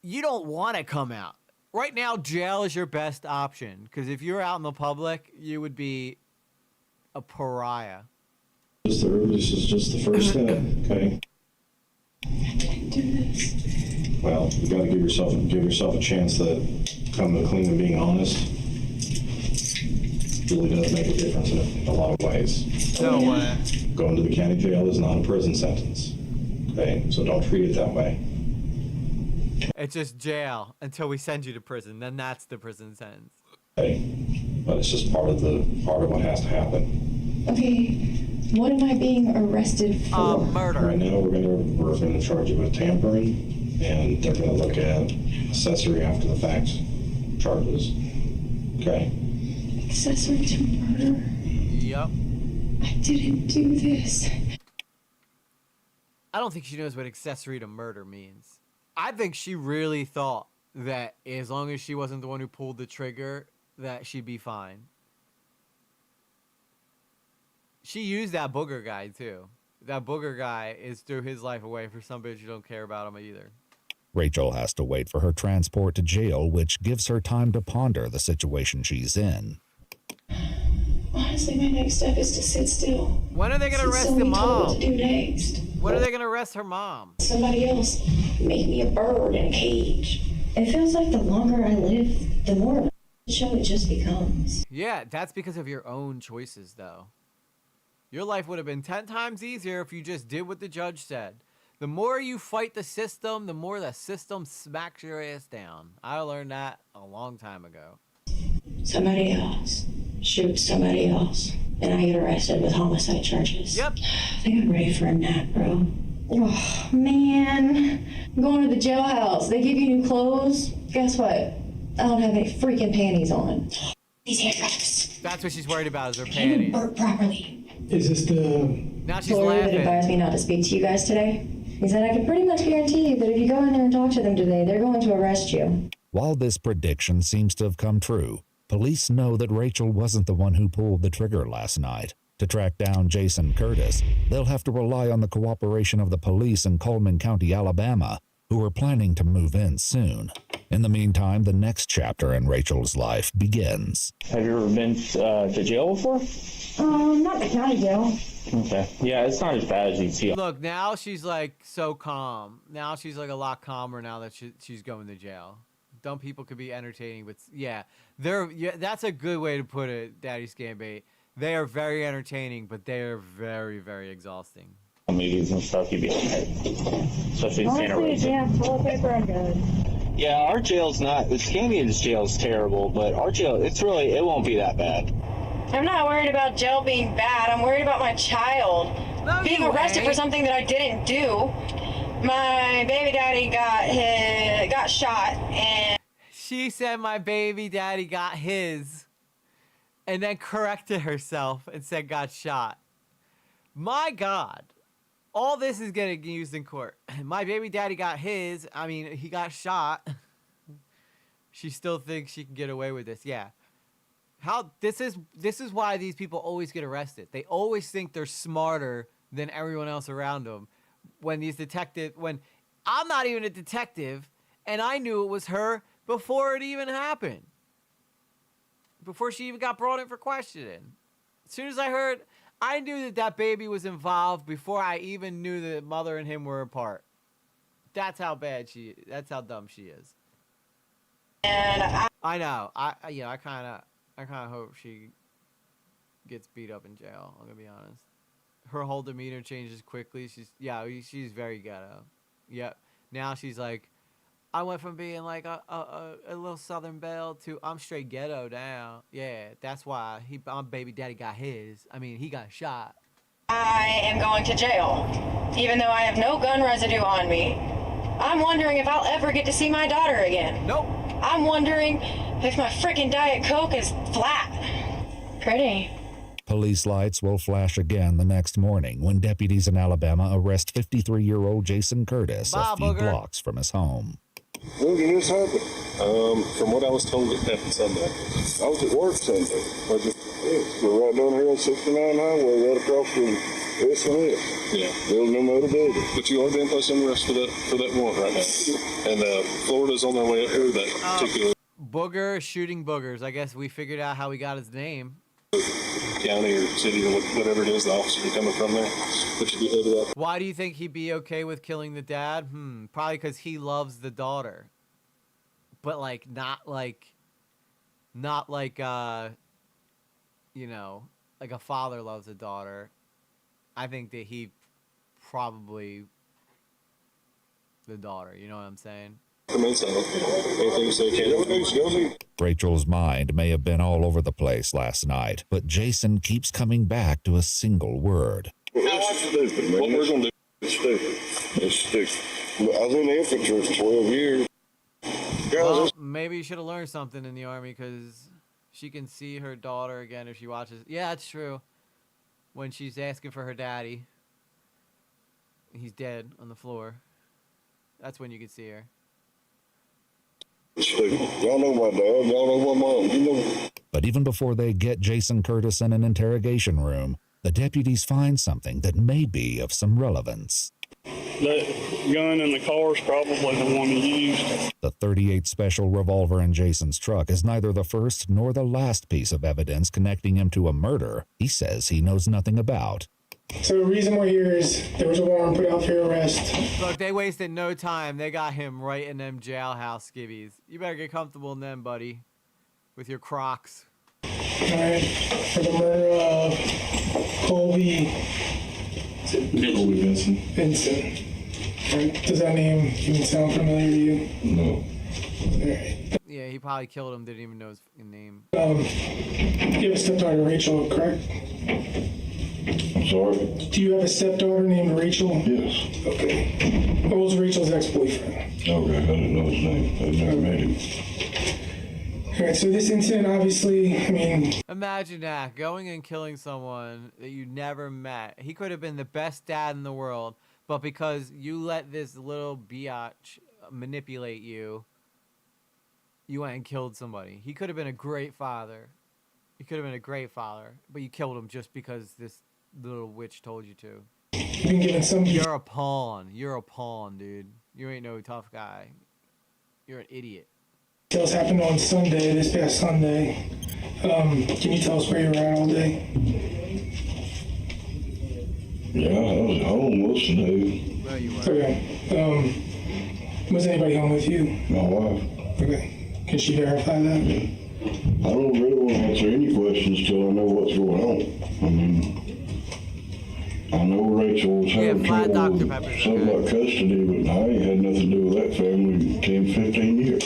You don't want to come out. Right now, jail is your best option, because if you're out in the public, you would be a pariah. This is just the first step, okay? I didn't do this. Well, you got to give yourself a chance that coming clean and being honest really does make a difference in a lot of ways. So, going to the county jail is not a prison sentence, okay? So don't treat it that way. It's just jail until we send you to prison. Then that's the prison sentence. Okay, but it's just part of what has to happen. Okay, what am I being arrested for? Murder. Right now, we're gonna charge you with tampering. And they're going to look at accessory after the fact charges. Okay? Accessory to murder? Yep. I didn't do this. I don't think she knows what accessory to murder means. I think she really thought that as long as she wasn't the one who pulled the trigger, that she'd be fine. She used that booger guy, too. That booger guy is threw his life away for some bitch who don't care about him either. Rachel has to wait for her transport to jail, which gives her time to ponder the situation she's in. Honestly, my next step is to sit still. When are they going to arrest the mom? What to do next? When are they going to arrest her mom? Somebody else make me a bird in a cage. It feels like the longer I live, the more of a show it just becomes. Yeah, that's because of your own choices, though. Your life would have been 10 times easier if you just did what the judge said. The more you fight the system, the more the system smacks your ass down. I learned that a long time ago. Somebody else shoots somebody else, and I get arrested with homicide charges. Yep. I think I'm ready for a nap, bro. Oh, man. I'm going to the jailhouse. They give you new clothes. Guess what? I don't have any freaking panties on. These handcuffs. That's what she's worried about, is her panties. Work properly. Is this the... Now she's lawyer laughing. that advised me not to speak to you guys today? He said I can pretty much guarantee you that if you go in there and talk to them today, they're going to arrest you. While this prediction seems to have come true, police know that Rachel wasn't the one who pulled the trigger last night. To track down Jason Curtis, they'll have to rely on the cooperation of the police in Coleman County, Alabama, who are planning to move in soon. In the meantime, the next chapter in Rachel's life begins. Have you ever been to jail before? Not the county jail. Okay. Yeah, it's not as bad as you see. Look, now she's like so calm. Now she's like a lot calmer now that she's going to jail. Dumb people could be entertaining, but that's a good way to put it, Daddy Scambait. They are very entertaining, but they are very, very exhausting. Movies and stuff, you'd be okay. Especially in Santa Rosa. Toilet paper, I'm good. Yeah, our jail's not, Scambian's jail's terrible, but our jail, it won't be that bad. I'm not worried about jail being bad. I'm worried about my child being arrested for something that I didn't do. My baby daddy got shot, and she said my baby daddy got his, and then corrected herself and said got shot. My God, all this is getting used in court. My baby daddy got his. I mean, he got shot. She still thinks she can get away with this. Yeah. This is why these people always get arrested. They always think they're smarter than everyone else around them. When I'm not even a detective, and I knew it was her before it even happened. Before she even got brought in for questioning. As soon as I heard, I knew that baby was involved before I even knew that mother and him were apart. That's how bad that's how dumb she is. And I know. I kind of hope she gets beat up in jail. I'm gonna be honest. Her whole demeanor changes quickly. She's very ghetto. Yep. Now she's like, I went from being like a little Southern belle to I'm straight ghetto now. Yeah, that's why my baby daddy got his. I mean, he got shot. I am going to jail, even though I have no gun residue on me. I'm wondering if I'll ever get to see my daughter again. Nope. I'm wondering if my freaking Diet Coke is flat. Pretty. Police lights will flash again the next morning when deputies in Alabama arrest 53-year-old Jason Curtis a few blocks from his home. When did this happen? From what I was told, it happened Sunday. I was at work Sunday. We're right down here on 69 Highway, right across from S&S. Yeah. Building them other building. But you are being placed under arrest for that warrant right now. And Florida's on their way up here, that particular... Booger shooting boogers. I guess we figured out how he got his name. County or city or whatever it is, the officer coming from there. But you be headed up. Why do you think he'd be okay with killing the dad? Probably because he loves the daughter. But like not like you know, like a father loves a daughter. I think that he probably the daughter, you know what I'm saying? Rachel's mind may have been all over the place last night, but Jason keeps coming back to a single word. It's stupid, man. What we're going to do is stupid. It's stupid. I was in the infantry for 12 years. Well, maybe you should have learned something in the Army, because she can see her daughter again if she watches. Yeah, that's true. When she's asking for her daddy, he's dead on the floor. That's when you can see her. Y'all know my dad. Y'all know my mom. You know. But even before they get Jason Curtis in an interrogation room, the deputies find something that may be of some relevance. That gun in the car is probably the one he used. The .38 special revolver in Jason's truck is neither the first nor the last piece of evidence connecting him to a murder he says he knows nothing about. So the reason we're here is there was a warrant put out for arrest. Look, they wasted no time. They got him right in them jailhouse skivvies. You better get comfortable in them, buddy, with your Crocs. All right, for the murder of Colby Vincent. Right. Does that name even sound familiar to you? No. All right. Yeah, he probably killed him. Didn't even know his name. You have a stepdaughter, Rachel, correct? I'm sorry? Do you have a stepdaughter named Rachel? Yes. Okay. What was Rachel's ex-boyfriend? Okay, I didn't know his name. I never met him. All right, so this incident, obviously, I mean... Imagine that, going and killing someone that you never met. He could have been the best dad in the world, but because you let this little biatch manipulate you, you went and killed somebody. He could have been a great father. He could have been a great father, but you killed him just because this little witch told you to. You've been given some... You're a pawn. You're a pawn, dude. You ain't no tough guy. You're an idiot. Details happened on Sunday, this past Sunday. Can you tell us where you were at all day? Yeah, I was at home most of the day. Well, you were. Okay. Was anybody home with you? My wife. Okay. Can she verify that? I don't really want to answer any questions till I know what's going on. I mean, I know Rachel was having trouble with something about custody, but I ain't had nothing to do with that family in 10, 15 years.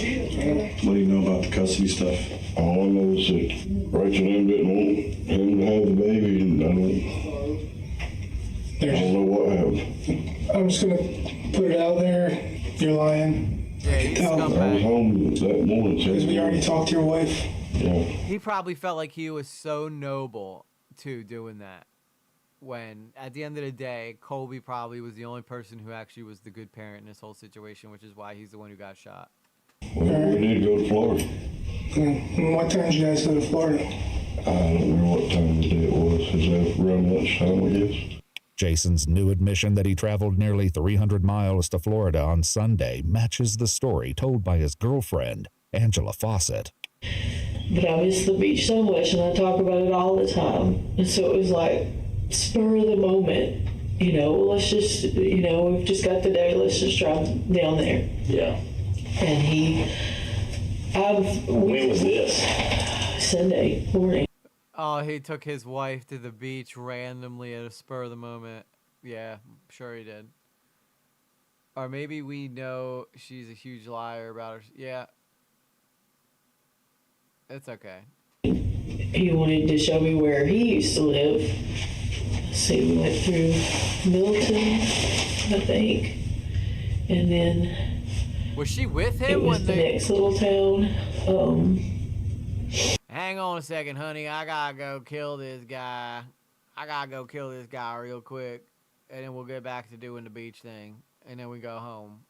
What do you know about the custody stuff? All I know is that Rachel and him didn't want him to have the baby, and I don't know what happened. I'm just gonna put it out there. You're lying. Yeah, he's I was home that morning. Because we already talked to your wife. Yeah. He probably felt like he was so noble to doing that. When, at the end of the day, Colby probably was the only person who actually was the good parent in this whole situation, which is why he's the one who got shot. Well, we need to go to Florida. And what time did you guys go to Florida? I don't remember what time of the day it was. Is that around lunchtime, I guess? Jason's new admission that he traveled nearly 300 miles to Florida on Sunday matches the story told by his girlfriend, Angela Fawcett. But I miss the beach so much, and I talk about it all the time. And so it was like, spur of the moment. Let's just, we've just got the day. Let's just drive down there. Yeah. And when was this? Sunday morning. Oh, he took his wife to the beach randomly at a spur of the moment. Yeah, I'm sure he did. Or maybe we know she's a huge liar about her. Yeah. It's okay. He wanted to show me where he used to live. See, we went through Milton, I think. And then... Was she with him? It was the next little town. Hang on a second, honey. I gotta go kill this guy. Real quick. And then we'll get back to doing the beach thing. And then we go home.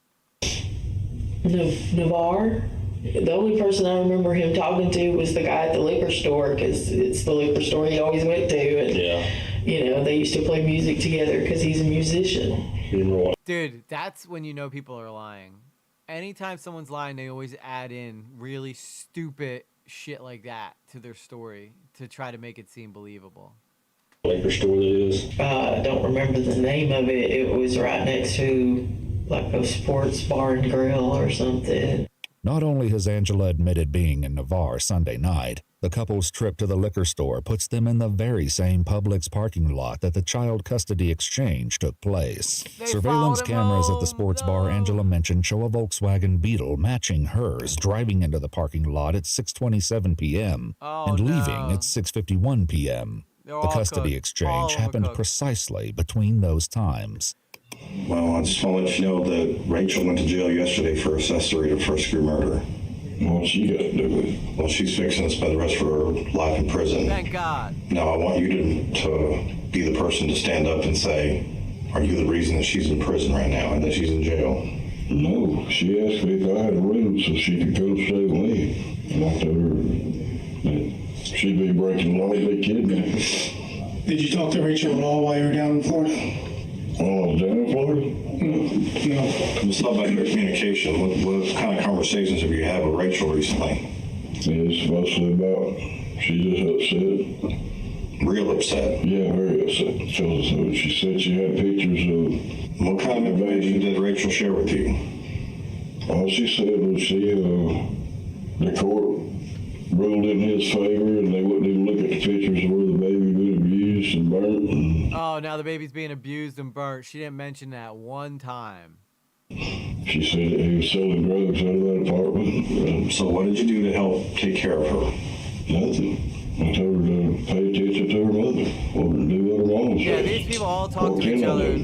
Navarre? The only person I remember him talking to was the guy at the liquor store, because it's the liquor store he always went to. And, they used to play music together because he's a musician. Dude, that's when you know people are lying. Anytime someone's lying, they always add in really stupid shit like that to their story to try to make it seem believable. Liquor store that is? I don't remember the name of it. It was right next to like a sports bar and grill or something. Not only has Angela admitted being in Navarre Sunday night, the couple's trip to the liquor store puts them in the very same Publix parking lot that the child custody exchange took place. Surveillance cameras at the sports bar Angela mentioned show a Volkswagen Beetle matching hers driving into the parking lot at 6:27 p.m. and leaving at 6:51 p.m. The custody exchange happened precisely between those times. Well, I just want to let you know that Rachel went to jail yesterday for accessory to first-degree murder. What's she got to do with it? Well, she's fixing to spend the rest of her life in prison. Thank God. Now, I want you to be the person to stand up and say, are you the reason that she's in prison right now and that she's in jail? No, she asked me if I had a room so she could come stay with me. And I told her that she'd be breaking the law to be kidnapped. Did you talk to Rachel at all while you were down in Florida? While I was down in Florida? No. Let's talk about your communication. What kind of conversations have you had with Rachel recently? It's mostly about, she's just upset. Real upset? Yeah, very upset. So she said she had pictures of... What kind of information did Rachel share with you? All she said was the court ruled in his favor and they wouldn't even look at the pictures of where the baby had been abused and burnt. And oh, now the baby's being abused and burnt. She didn't mention that one time. she said that he was selling drugs out of that apartment. So what did you do to help take care of her? Nothing. I told her to pay attention to her mother or do what her mom was Yeah, these people all talk to each other.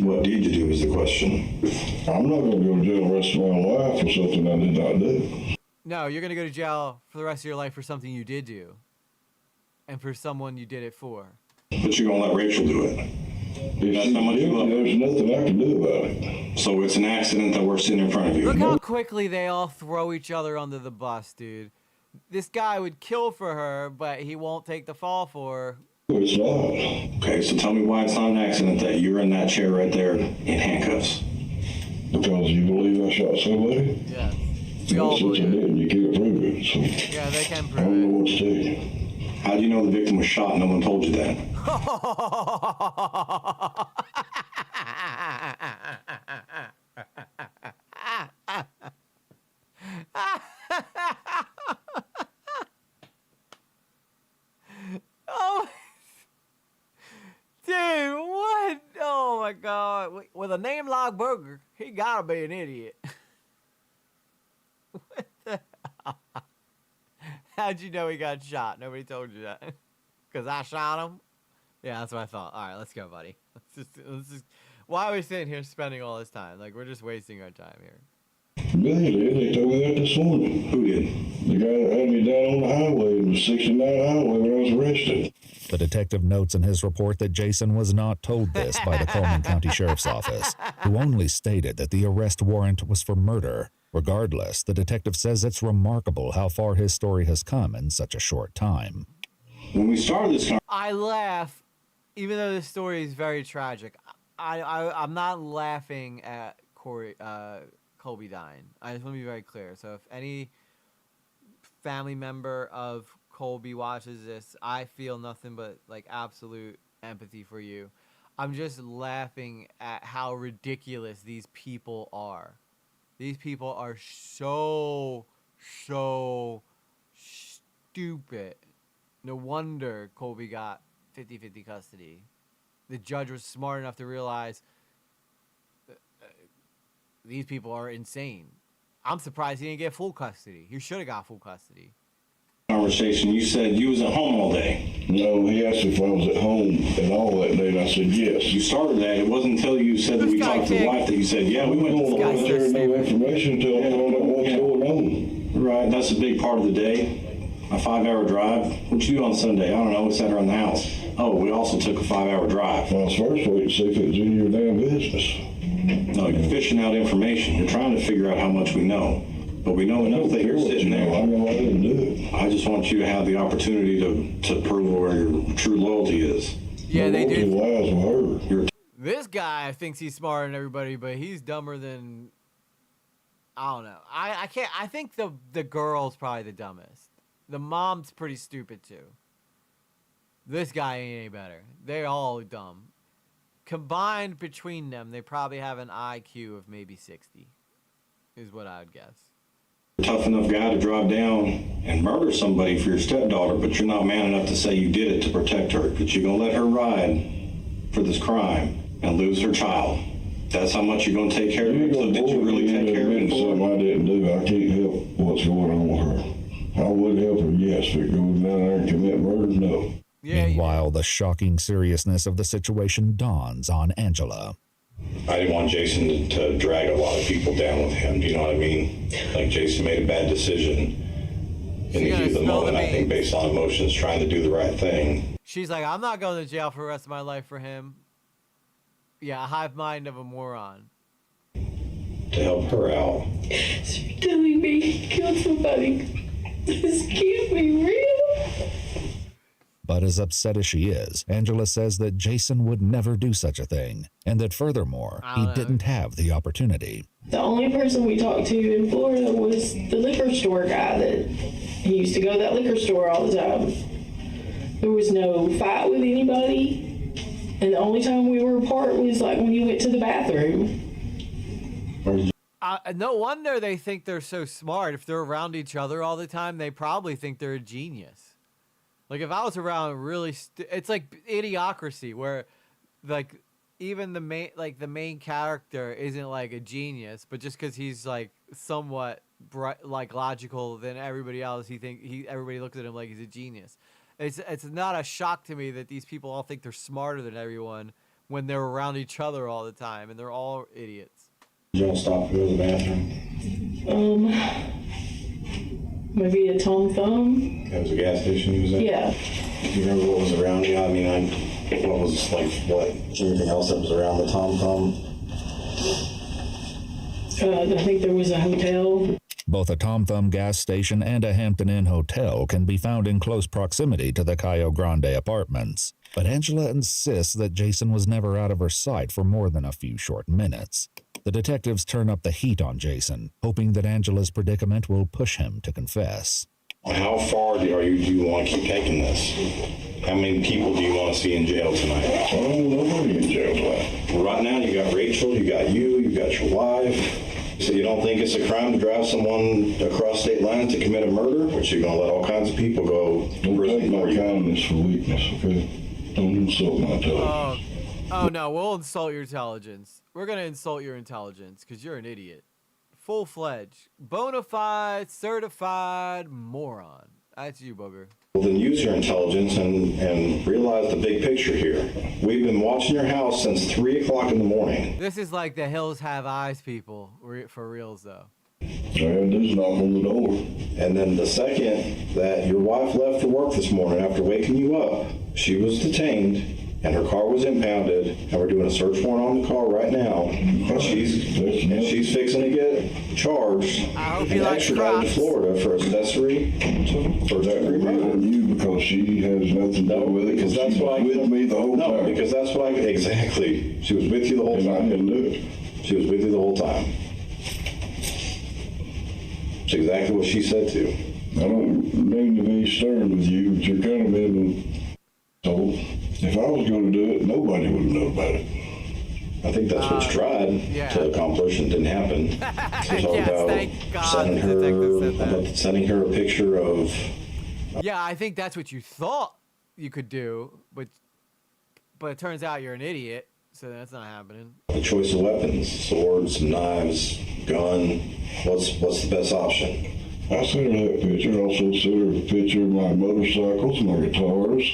What did you do is the question. I'm not going to go to jail the rest of my life for something I did not do. No, you're going to go to jail for the rest of your life for something you did do. And for someone you did it for. But you're going to let Rachel do it. There's nothing I can do about it. So it's an accident that we're sitting in front of you. Look how quickly they all throw each other under the bus, dude. This guy would kill for her, but he won't take the fall for her. It's not. Okay, so tell me why it's not an accident that you're in that chair right there in handcuffs. Because you believe I shot somebody? Yeah. We all believe it. And you can't prove it. So yeah, they can prove I don't know what to tell you. How do you know the victim was shot and no one told you that? Oh, dude, what? Oh my God! With a name like Burger, he gotta be an idiot. What the hell? How'd you know he got shot? Nobody told you that. Because I shot him? Yeah, that's what I thought. All right, let's go, buddy. Let's just. Why are we sitting here spending all this time? Like, we're just wasting our time here. They told me that this morning. Who did? The guy that had me down on the highway, the 69 highway when I was arrested. The detective notes in his report that Jason was not told this by the Coleman County Sheriff's Office, who only stated that the arrest warrant was for murder. Regardless, the detective says it's remarkable how far his story has come in such a short time. When we started this I laugh, even though this story is very tragic. I'm not laughing at Colby dying. I just want to be very clear. So if any family member of Colby watches this, I feel nothing but like absolute empathy for you. I'm just laughing at how ridiculous these people are. These people are so stupid. No wonder Colby got 50-50 custody. The judge was smart enough to realize these people are insane. I'm surprised he didn't get full custody. He should have got full custody. Conversation, you said you was at home all day. No, he asked if I was at home and all that day, and I said yes. You started that. It wasn't until you said that we talked to the wife that you said, yeah, we went to the I shared no information until I found out what's going on. Right, that's a big part of the day. A 5-hour drive. What you do on Sunday? I don't know. We sat around the house. Oh, we also took a 5-hour drive. Well, I was first waiting to see if it was in your damn business. No, you're fishing out information. You're trying to figure out how much we know. But we know enough that you're sitting there. I know I didn't do it. I just want you to have the opportunity to prove where your true loyalty is. Yeah, they do. Lies with her. This guy thinks he's smarter than everybody, but he's dumber than... I don't know. I can't... I think the girl's probably the dumbest. The mom's pretty stupid, too. This guy ain't any better. They're all dumb. Combined between them, they probably have an IQ of maybe 60, is what I would guess. Tough enough guy to drive down and murder somebody for your stepdaughter, but you're not man enough to say you did it to protect her. But you're going to let her ride for this crime and lose her child. That's how much you're going to take care of her. So did you really take care of her? Something I didn't do. I can't help what's going on with her. I would help her, yes. If it goes down there and commit murder, no. Meanwhile, the shocking seriousness of the situation dawns on Angela. I didn't want Jason to drag a lot of people down with him. Do you know what I mean? Like, Jason made a bad decision in the heat of the moment, I think, based on emotions, trying to do the right thing. She's like, I'm not going to jail for the rest of my life for him. Yeah, a hive mind of a moron. To help her out. So you're telling me he killed somebody? This can't be real. But as upset as she is, Angela says that Jason would never do such a thing, and that furthermore, he didn't have the opportunity. The only person we talked to in Florida was the liquor store guy that he used to go to that liquor store all the time. There was no fight with anybody, and the only time we were apart was like when he went to the bathroom. No wonder they think they're so smart. If they're around each other all the time, they probably think they're a genius. Like, if I was around really... it's like Idiocracy, where, like, even the main character isn't, like, a genius, but just because he's, like, somewhat, logical than everybody else, everybody looks at him like he's a genius. It's not a shock to me that these people all think they're smarter than everyone when they're around each other all the time, and they're all idiots. You don't stop to go to the bathroom? Maybe a Tom Thumb. That was a gas station you was at? Yeah. Do you remember what was around you? I mean, what was, like, anything else that was around the Tom Thumb? I think there was a hotel. Both a Tom Thumb gas station and a Hampton Inn hotel can be found in close proximity to the Cayo Grande apartments. But Angela insists that Jason was never out of her sight for more than a few short minutes. The detectives turn up the heat on Jason, hoping that Angela's predicament will push him to confess. How far do you want to keep taking this? How many people do you want to see in jail tonight? Oh, nobody in jail tonight. Well, right now, you got Rachel, you got your wife. So you don't think it's a crime to drive someone across state lines to commit a murder? Which you're going to let all kinds of people go to Don't prison take my kindness for weakness, okay? Don't insult my intelligence. Oh, no, we'll insult your intelligence. We're going to insult your intelligence because you're an idiot. Full-fledged, bona fide, certified moron. That's you, Booger. Well, then use your intelligence and realize the big picture here. We've been watching your house since 3 o'clock in the morning. This is like the Hills Have Eyes people, for reals, though. And there's a knock on the door. And then the second that your wife left for work this morning after waking you up, she was detained and her car was impounded, and we're doing a search warrant on the car right now. And she's fixing to get charged and extradited to Florida for accessory for second murder. You because she has nothing to do with it. Because that's what with me the whole time. No, because that's what exactly. She was with you the whole time. I didn't do it. She was with you the whole time. It's exactly what she said to you. I don't mean to be stern with you, but you're kind of being told. If I was going to do it, nobody would have known about it. I think that's what's tried to accomplish and didn't happen. Thank God the detective said that. About sending her a picture of. Yeah, I think that's what you thought you could do, but it turns out you're an idiot, so that's not happening. The choice of weapons, swords, knives, gun. What's the best option? I sent her that picture. I also sent her a picture of my motorcycles, my guitars,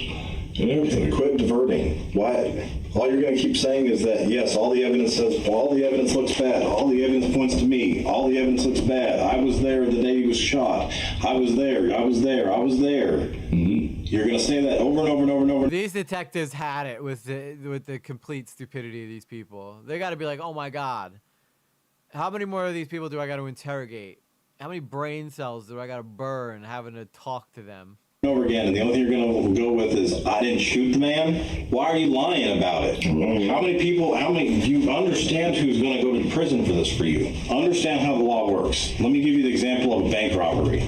and everything. Quit diverting. Why? All you're going to keep saying is that, yes, all the evidence says, all the evidence looks bad. All the evidence points to me. All the evidence looks bad. I was there the day he was shot. I was there. I was there. I was there. Mm-hmm. You're going to say that over and over and over and over. These detectives had it with the complete stupidity of these people. They got to be like, oh my God, how many more of these people do I got to interrogate? How many brain cells do I got to burn having to talk to them? Over again, and the only thing you're going to go with is, I didn't shoot the man. Why are you lying about it? How many do you understand who's going to go to prison for this for you? Understand how the law works. Let me give you the example of a bank robbery.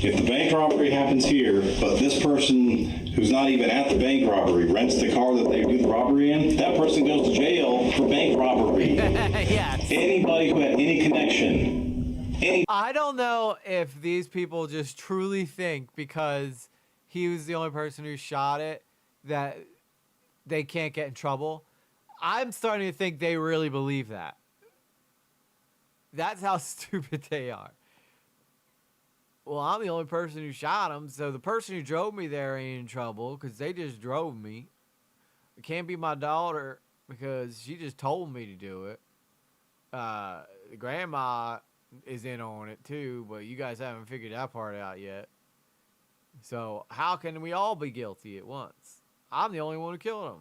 If the bank robbery happens here, but this person who's not even at the bank robbery rents the car that they do the robbery in, that person goes to jail for bank robbery. Yes. Anybody who had any connection. I don't know if these people just truly think because he was the only person who shot it that they can't get in trouble. I'm starting to think they really believe that. That's how stupid they are. Well, I'm the only person who shot him, so the person who drove me there ain't in trouble because they just drove me. It can't be my daughter because she just told me to do it. Grandma is in on it too, but you guys haven't figured that part out yet. So how can we all be guilty at once? I'm the only one who killed him.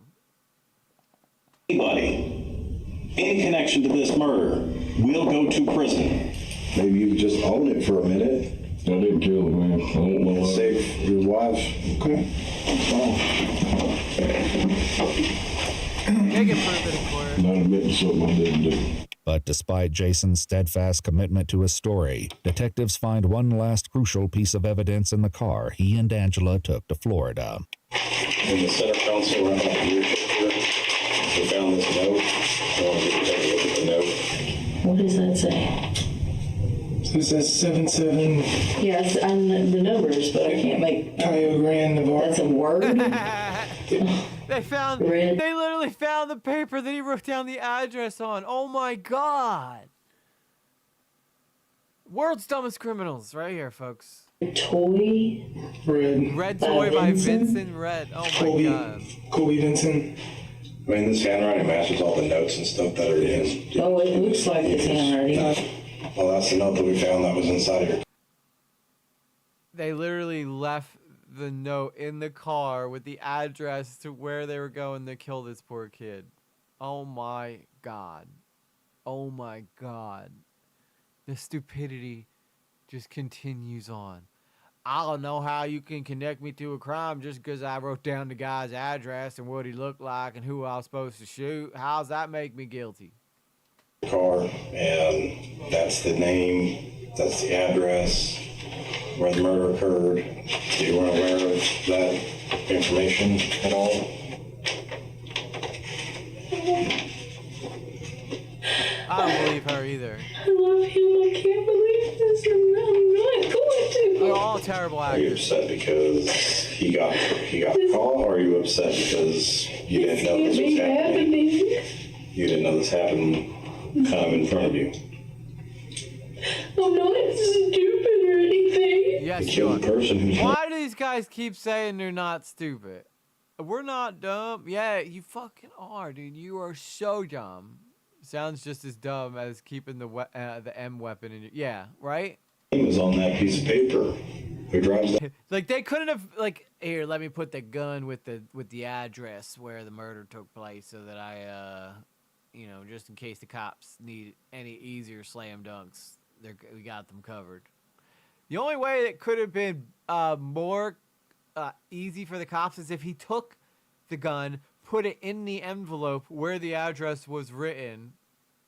Anybody, any connection to this murder will go to prison. Maybe you just own it for a minute. I didn't kill the man. I don't know why. Save your wife. Okay. Take it for a bit of court. Not admitting something I didn't do. But despite Jason's steadfast commitment to his story, detectives find one last crucial piece of evidence in the car he and Angela took to Florida. In the center console right off the rear here, we found this note. I want you to take a look at the note. What does that say? So it says 77. Yes, I know the numbers, but I can't make. Cayo Grande, Navarro. That's a word? They literally found the paper that he wrote down the address on. Oh my God. World's Dumbest Criminals right here, folks. Toy? Red Toy by Vincent Red. Oh my God. Colby Vincent. I mean, this handwriting matches all the notes and stuff that are in. Oh, it looks like his handwriting. Well, that's the note that we found that was inside here. They literally left the note in the car with the address to where they were going to kill this poor kid. Oh my God. Oh my God. The stupidity just continues on. I don't know how you can connect me to a crime just because I wrote down the guy's address and what he looked like and who I was supposed to shoot. How's that make me guilty? Car, and that's the name, that's the address where the murder occurred. You weren't aware of that information at all? I don't believe her either. I love him. I can't believe this. I'm not going to. They're all terrible actors. Are you upset because he got the call, or are you upset because you didn't know this was happening? You didn't know this happened kind of in front of you. I'm not stupid or anything. Yes, you are. Why do these guys keep saying they're not stupid? We're not dumb. Yeah, you fucking are, dude. You are so dumb. Sounds just as dumb as keeping the M weapon in your... Yeah, right? It was on that piece of paper. Who drives that? Like, they couldn't have... Like, here, let me put the gun with the address where the murder took place so that I, you know, just in case the cops need any easier slam dunks, we got them covered. The only way that could have been more easy for the cops is if he took the gun, put it in the envelope where the address was written,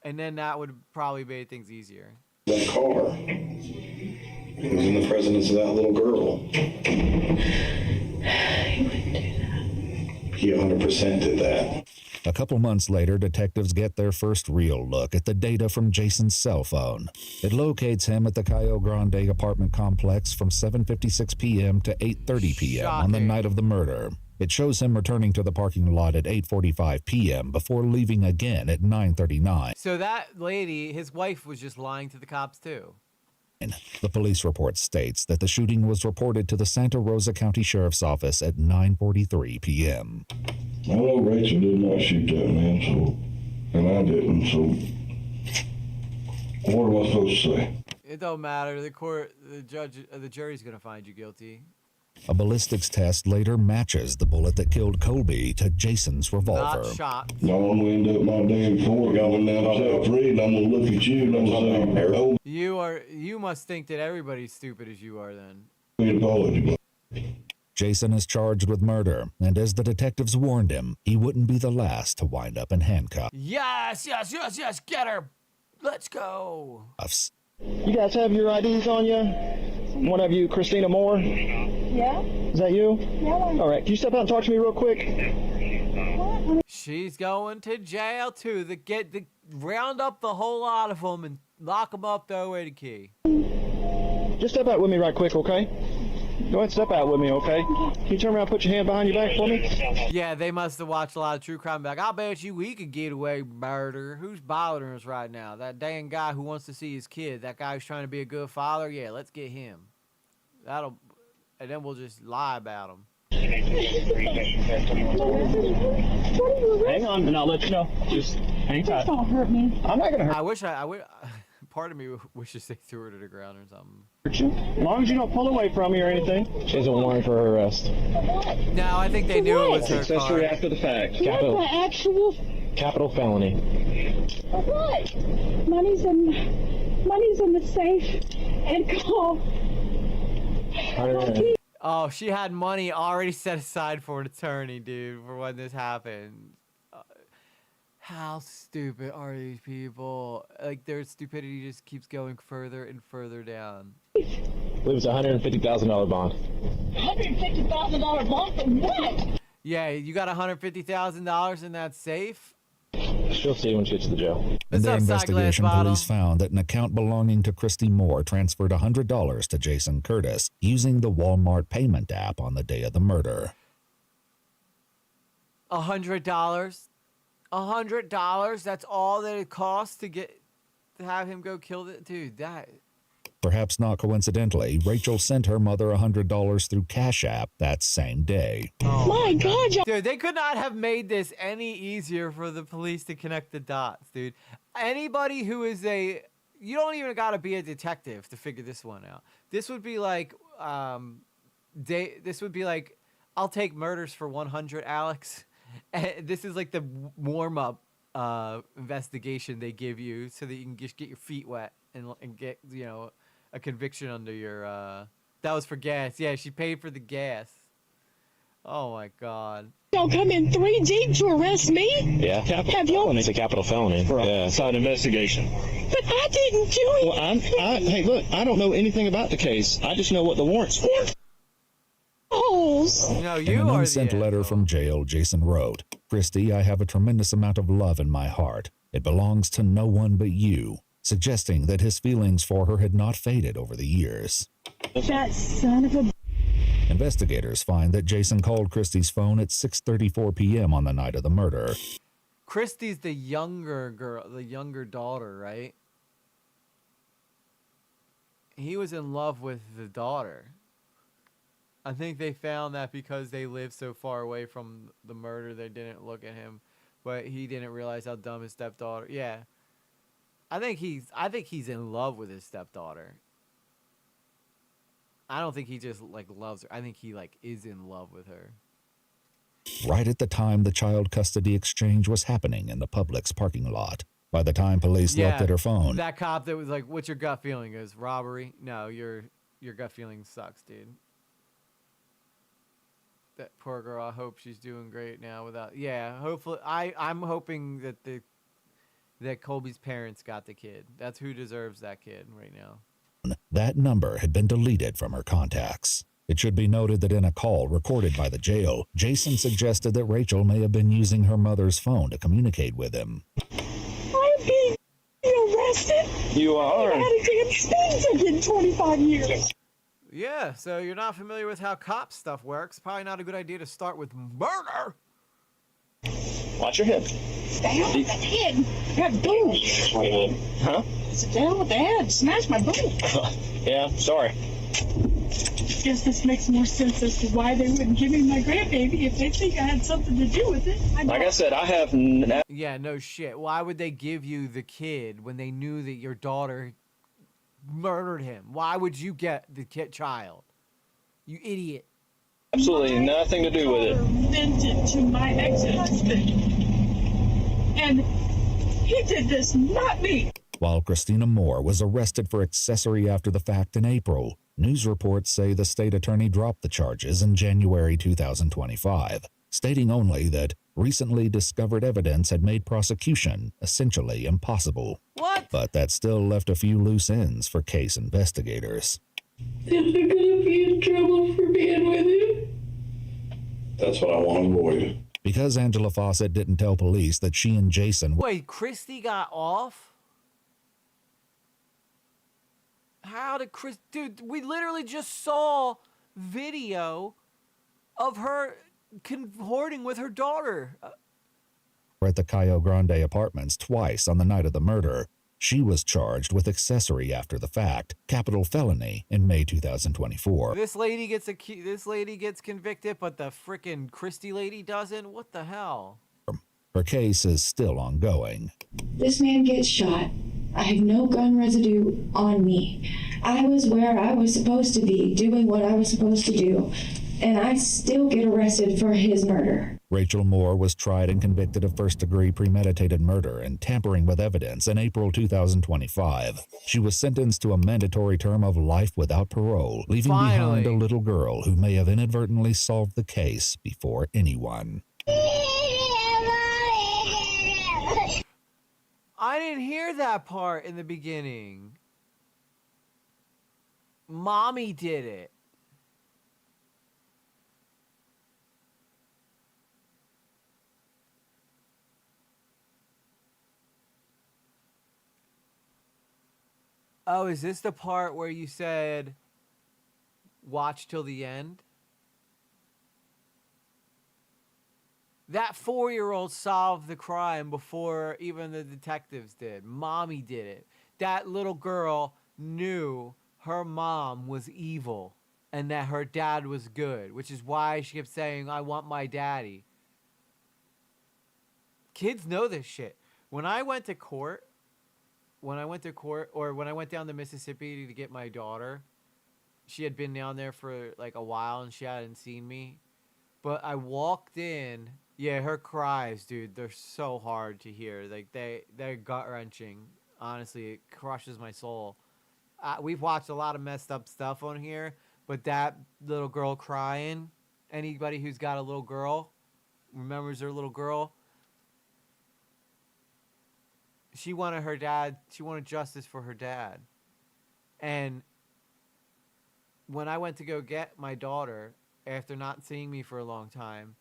and then that would probably make things easier. That car. It was in the presence of that little girl. He wouldn't do that. he 100% did that. A couple months later, detectives get their first real look at the data from Jason's cell phone. It locates him at the Cayo Grande apartment complex from 7:56 p.m. to 8:30 p.m. on the night of the murder. It shows him returning to the parking lot at 8:45 p.m. before leaving again at 9:39. So that lady, his wife, was just lying to the cops too. The police report states that the shooting was reported to the Santa Rosa County Sheriff's Office at 9:43 p.m. I know Rachel did not shoot that man, so, and I didn't, so what am I supposed to say? It don't matter. The court, the judge, the jury's gonna find you guilty. A ballistics test later matches the bullet that killed Colby to Jason's revolver. Not shot. Now I'm gonna end up my day before going down myself free, and I'm gonna look at you and I'm gonna say, oh, You must think that everybody's stupid as you are then. apology. Jason is charged with murder, and as the detectives warned him, he wouldn't be the last to wind up in handcuffs. Yes, get her. Let's go. You guys have your IDs on you? One of you, Christina Moore? Yeah? Is that you? Yeah. All right, can you step out and talk to me real quick? She's going to jail too. Round up the whole lot of them and lock them up, throw away the key. Just step out with me right quick, okay? Go ahead and step out with me, okay? Can you turn around and put your hand behind your back for me? Yeah, they must have watched a lot of true crime back. I bet you we could get away murder. Who's bothering us right now? That dang guy who wants to see his kid. That guy who's trying to be a good father. Yeah, let's get him. And then we'll just lie about him. Hang on, and I'll let you know. Just hang tight. Don't hurt me. I'm not gonna hurt I wish part of me wishes they threw her to the ground or something. you. As long as you don't pull away from me or anything. She has a warrant for her arrest. No, I think they knew it was her Accessory car. after the fact. Capital felony. What? Money's in the safe and call. Oh, she had money already set aside for an attorney, dude, for when this happened. How stupid are these people? Like, their stupidity just keeps going further and further down. I believe it's a $150,000 bond. $150,000 bond for what? Yeah, you got $150,000 in that safe? She'll see when she gets to the jail. In their investigation, police found that an account belonging to Christy Moore transferred $100 to Jason Curtis using the Walmart payment app on the day of the murder. $100? $100? That's all that it costs to have him go kill it? Dude, that... Perhaps not coincidentally, Rachel sent her mother $100 through Cash App that same day. Oh my God. Dude, they could not have made this any easier for the police to connect the dots, dude. Anybody who is you don't even gotta be a detective to figure this one out. This would be like, I'll take murders for 100, Alex. And this is like the warm-up investigation they give you so that you can just get your feet wet and get, a conviction under your, that was for gas. Yeah, she paid for the gas. Oh my God. Y'all come in 3 deep to arrest me? Yeah. Have y'all? It's a capital felony. Yeah. It's an investigation. But I didn't do it. Well, hey, look, I don't know anything about the case. I just know what the warrant's for. No, In an unsent letter from jail, Jason wrote, "Christy, I have a tremendous amount of love in my heart. It belongs to no one but you," suggesting that his feelings for her had not faded over the years. That son of a... Investigators find that Jason called Christy's phone at 6:34 p.m. on the night of the murder. Christy's the younger girl, the younger daughter, right? He was in love with the daughter. I think they found that because they lived so far away from the murder, they didn't look at him, but he didn't realize how dumb his stepdaughter. Yeah, I think he's in love with his stepdaughter. I don't think he just loves her. I think he is in love with her. Right at the time the child custody exchange was happening in the Publix parking lot. By the time police looked at her phone, that cop that was like, "What's your gut feeling?" Is robbery? No, your gut feeling sucks, dude. That poor girl. I hope she's doing great now without. Yeah, hopefully. I'm hoping that Colby's parents got the kid. That's who deserves that kid right now. That number had been deleted from her contacts. It should be noted that in a call recorded by the jail, Jason suggested that Rachel may have been using her mother's phone to communicate with him. I'm being arrested. You are. I had a damn things I'm getting 25 years. Yeah, so you're not familiar with how cop stuff works. Probably not a good idea to start with murder. Watch your head. Down with the head. Got boom. Huh? Sit down with the head. Smash my boom. Yeah, sorry. Guess this makes more sense as to why they wouldn't give me my grandbaby if they think I had something to do with it. Like I said, I have... Yeah, no shit. Why would they give you the kid when they knew that your daughter murdered him? Why would you get the child? You idiot. Absolutely nothing to do with it. Meant it to my ex-husband. And he did this, not me. While Christina Moore was arrested for accessory after the fact in April, news reports say the state attorney dropped the charges in January 2025, stating only that recently discovered evidence had made prosecution essentially impossible. What? But that still left a few loose ends for case investigators. Am I gonna be in trouble for being with him? That's what I want to avoid. Because Angela Fawcett didn't tell police that she and Jason... Wait, Christy got off? How did Chris... Dude, we literally just saw video of her cavorting with her daughter. At the Cayo Grande apartments twice on the night of the murder. She was charged with accessory after the fact, capital felony, in May 2024. This lady gets convicted, but the frickin' Christy lady doesn't? What the hell? Her case is still ongoing. This man gets shot. I have no gun residue on me. I was where I was supposed to be, doing what I was supposed to do, and I still get arrested for his murder. Rachel Moore was tried and convicted of first-degree premeditated murder and tampering with evidence in April 2025. She was sentenced to a mandatory term of life without parole, leaving behind a little girl who may have inadvertently solved the case before anyone. I didn't hear that part in the beginning. Mommy did it. Oh, is this the part where you said, watch till the end? That 4-year-old solved the crime before even the detectives did. Mommy did it. That little girl knew her mom was evil and that her dad was good, which is why she kept saying, I want my daddy. Kids know this shit. When I went to court, or when I went down to Mississippi to get my daughter, she had been down there for like a while and she hadn't seen me. But I walked in, yeah, her cries, dude, they're so hard to hear. Like they're gut-wrenching. Honestly, it crushes my soul. We've watched a lot of messed up stuff on here, but that little girl crying, anybody who's got a little girl, remembers their little girl, she wanted her dad, she wanted justice for her dad. And when I went to go get my daughter, after not seeing me for a long time,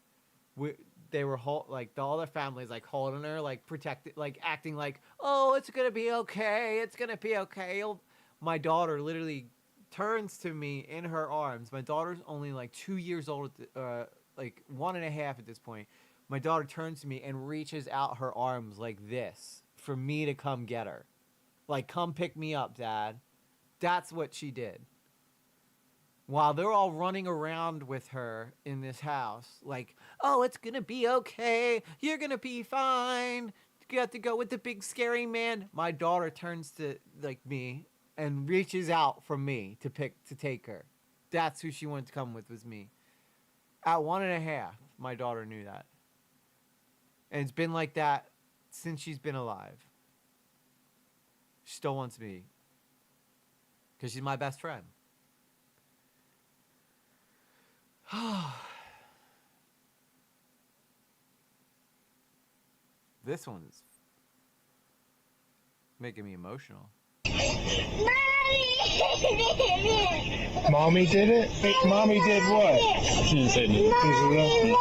they were like all their families like holding her, like protected, like acting like, oh, it's gonna be okay, it's gonna be okay. My daughter literally turns to me in her arms. My daughter's only like 2 years old, like 1.5 at this point. My daughter turns to me and reaches out her arms like this for me to come get her. Like, come pick me up, Dad. That's what she did. While they're all running around with her in this house, like, oh, it's gonna be okay. You're gonna be fine. You have to go with the big scary man. My daughter turns to like me and reaches out for me to take her. That's who she wanted to come with, was me. At 1.5, my daughter knew that. And it's been like that since she's been alive. She still wants me. Because she's my best friend. This one's making me emotional. Mommy! Mommy did it? Wait, mommy did what? She didn't say nothing.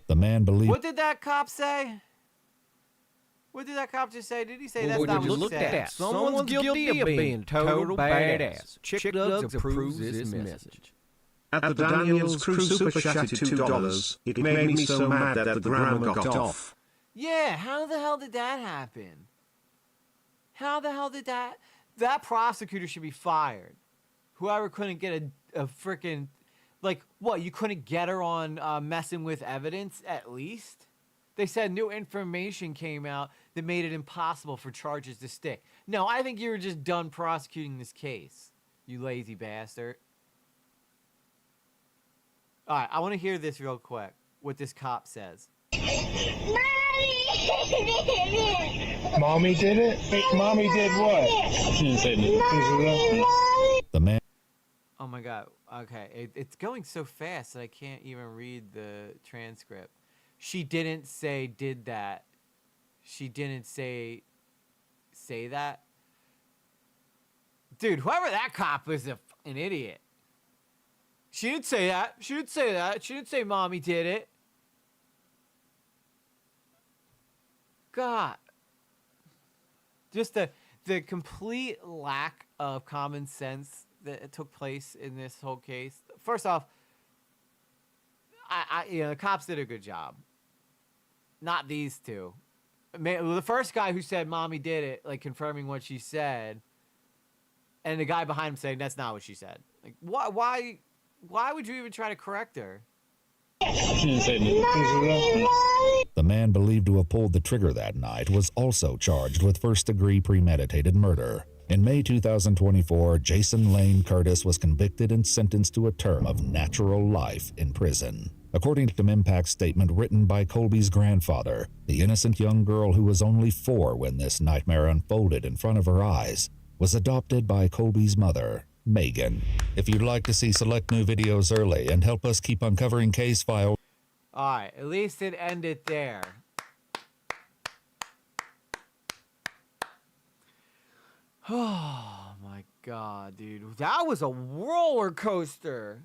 The man believed. What did that cop say? What did that cop just say? Did he say that's not what he said? Someone's guilty of being total badass. Chick Dugs approves this message. At the Daniels Crew Super Chat at $2, it made me so mad that the grandma got off. Yeah, how the hell did that happen? How the hell did that... That prosecutor should be fired. Whoever couldn't get a freaking... Like, what, you couldn't get her on messing with evidence, at least? They said new information came out that made it impossible for charges to stick. No, I think you were just done prosecuting this case, you lazy bastard. All right, I want to hear this real quick, what this cop says. Mommy did it? Wait, mommy did what? She didn't say nothing. The man. Oh my God. Okay, it's going so fast that I can't even read the transcript. She didn't say did that. She didn't say that. Dude, whoever that cop is an idiot. She didn't say that. She didn't say that. She didn't say mommy did it. God. Just the complete lack of common sense that took place in this whole case. First off, the cops did a good job. Not these two. The first guy who said mommy did it, like confirming what she said, and the guy behind him saying that's not what she said. Like, why would you even try to correct her? She didn't say nothing. The man believed to have pulled the trigger that night was also charged with first-degree premeditated murder. In May 2024, Jason Lane Curtis was convicted and sentenced to a term of natural life in prison. According to Impact's statement written by Colby's grandfather, the innocent young girl who was only 4 when this nightmare unfolded in front of her eyes was adopted by Colby's mother, Megan. If you'd like to see select new videos early and help us keep uncovering case files... All right, at least it ended there. Oh my God, dude. That was a roller coaster.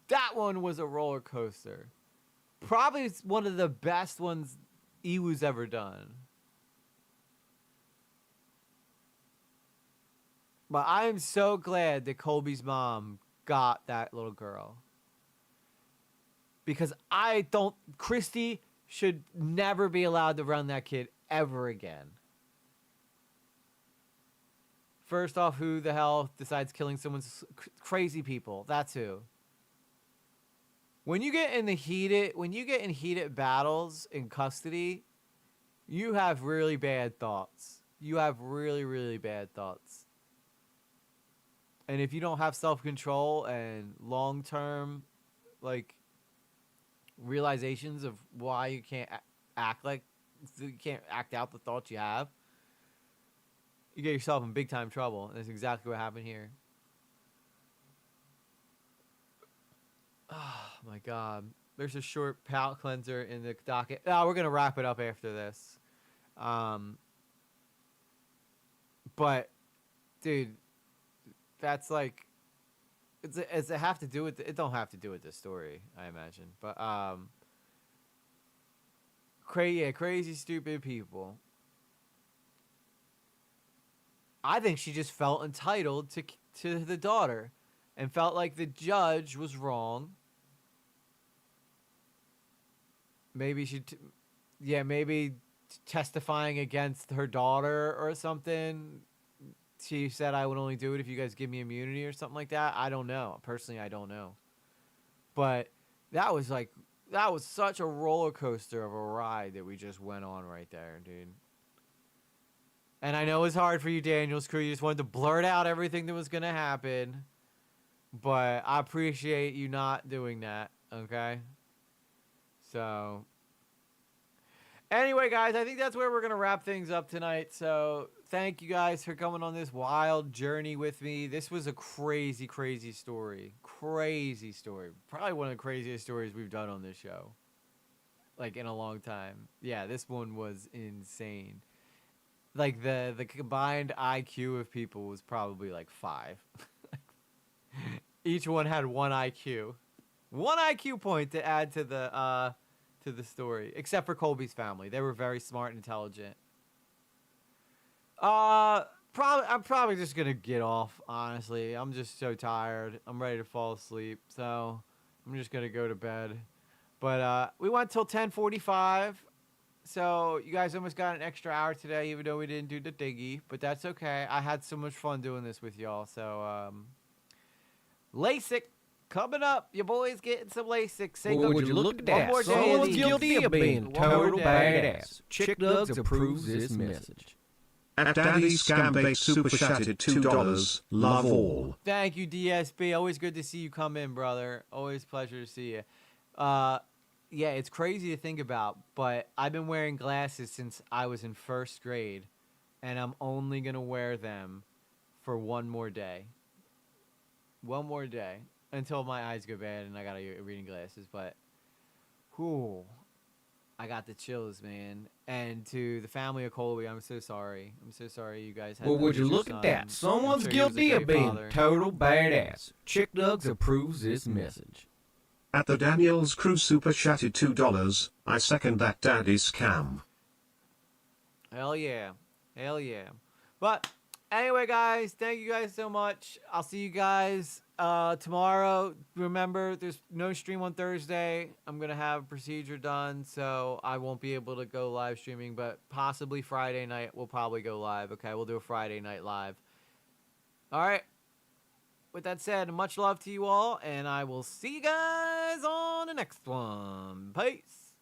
That one was a roller coaster. Probably one of the best ones EWU's ever done. But I am so glad that Colby's mom got that little girl. Because Christy should never be allowed to run that kid ever again. First off, who the hell decides killing someone's crazy people? That's who. When you get in heated battles in custody, you have really bad thoughts. You have really, really bad thoughts. And if you don't have self-control and long-term, like, realizations of why you can't act out the thoughts you have, you get yourself in big time trouble. And that's exactly what happened here. Oh my God. There's a short palate cleanser in the docket. Oh, we're gonna wrap it up after this. But dude, that's like, it's a have to do with it don't have to do with this story, I imagine. But crazy stupid people. I think she just felt entitled to the daughter and felt like the judge was wrong. Maybe maybe testifying against her daughter or something. She said, I would only do it if you guys give me immunity or something like that. I don't know. Personally, I don't know. But that was such a roller coaster of a ride that we just went on right there, dude. And I know it was hard for you, Daniel's crew. You just wanted to blurt out everything that was going to happen. But I appreciate you not doing that, okay? So, anyway, guys, I think that's where we're going to wrap things up tonight. So, thank you guys for coming on this wild journey with me. This was a crazy, crazy story. Crazy story. Probably one of the craziest stories we've done on this show. Like, in a long time. Yeah, this one was insane. like the combined IQ of people was probably like 5. Each one had 1 IQ. 1 IQ point to add to the story, except for Colby's family. They were very smart and intelligent. I'm probably just gonna get off, honestly. I'm just so tired. I'm ready to fall asleep, so I'm just gonna go to bed. But we went till 10:45, so you guys almost got an extra hour today, even though we didn't do the diggy. But that's okay. I had so much fun doing this with y'all. So LASIK coming up. Your boy's getting some LASIK. Say Well, would you look at that? Someone's guilty of being total badass. Chick Dugs approves this message. At Daddy Scambait Super Chatted $2. Love all. Thank you, DSB. Always good to see you come in, brother. Always pleasure to see you. Yeah, it's crazy to think about, but I've been wearing glasses since I was in 1st grade, and I'm only going to wear them for 1 more day. 1 more day until my eyes go bad and I got to get reading glasses, but whew, I got the chills, man. And to the family of Colby, I'm so sorry. I'm so sorry you guys had Well, to would lose you your look son. at that? I'm Someone's sure he was a guilty of great being father. total badass. Chick Dugs approves this message. At the Daniels Crew Super Chatted $2. I second that daddy scam. Hell yeah. Hell yeah. But anyway, guys, thank you guys so much. I'll see you guys tomorrow. Remember, there's no stream on Thursday. I'm going to have a procedure done, so I won't be able to go live streaming, but possibly Friday night we'll probably go live. Okay, we'll do a Friday night live. All right. With that said, much love to you all, and I will see you guys on the next one. Peace.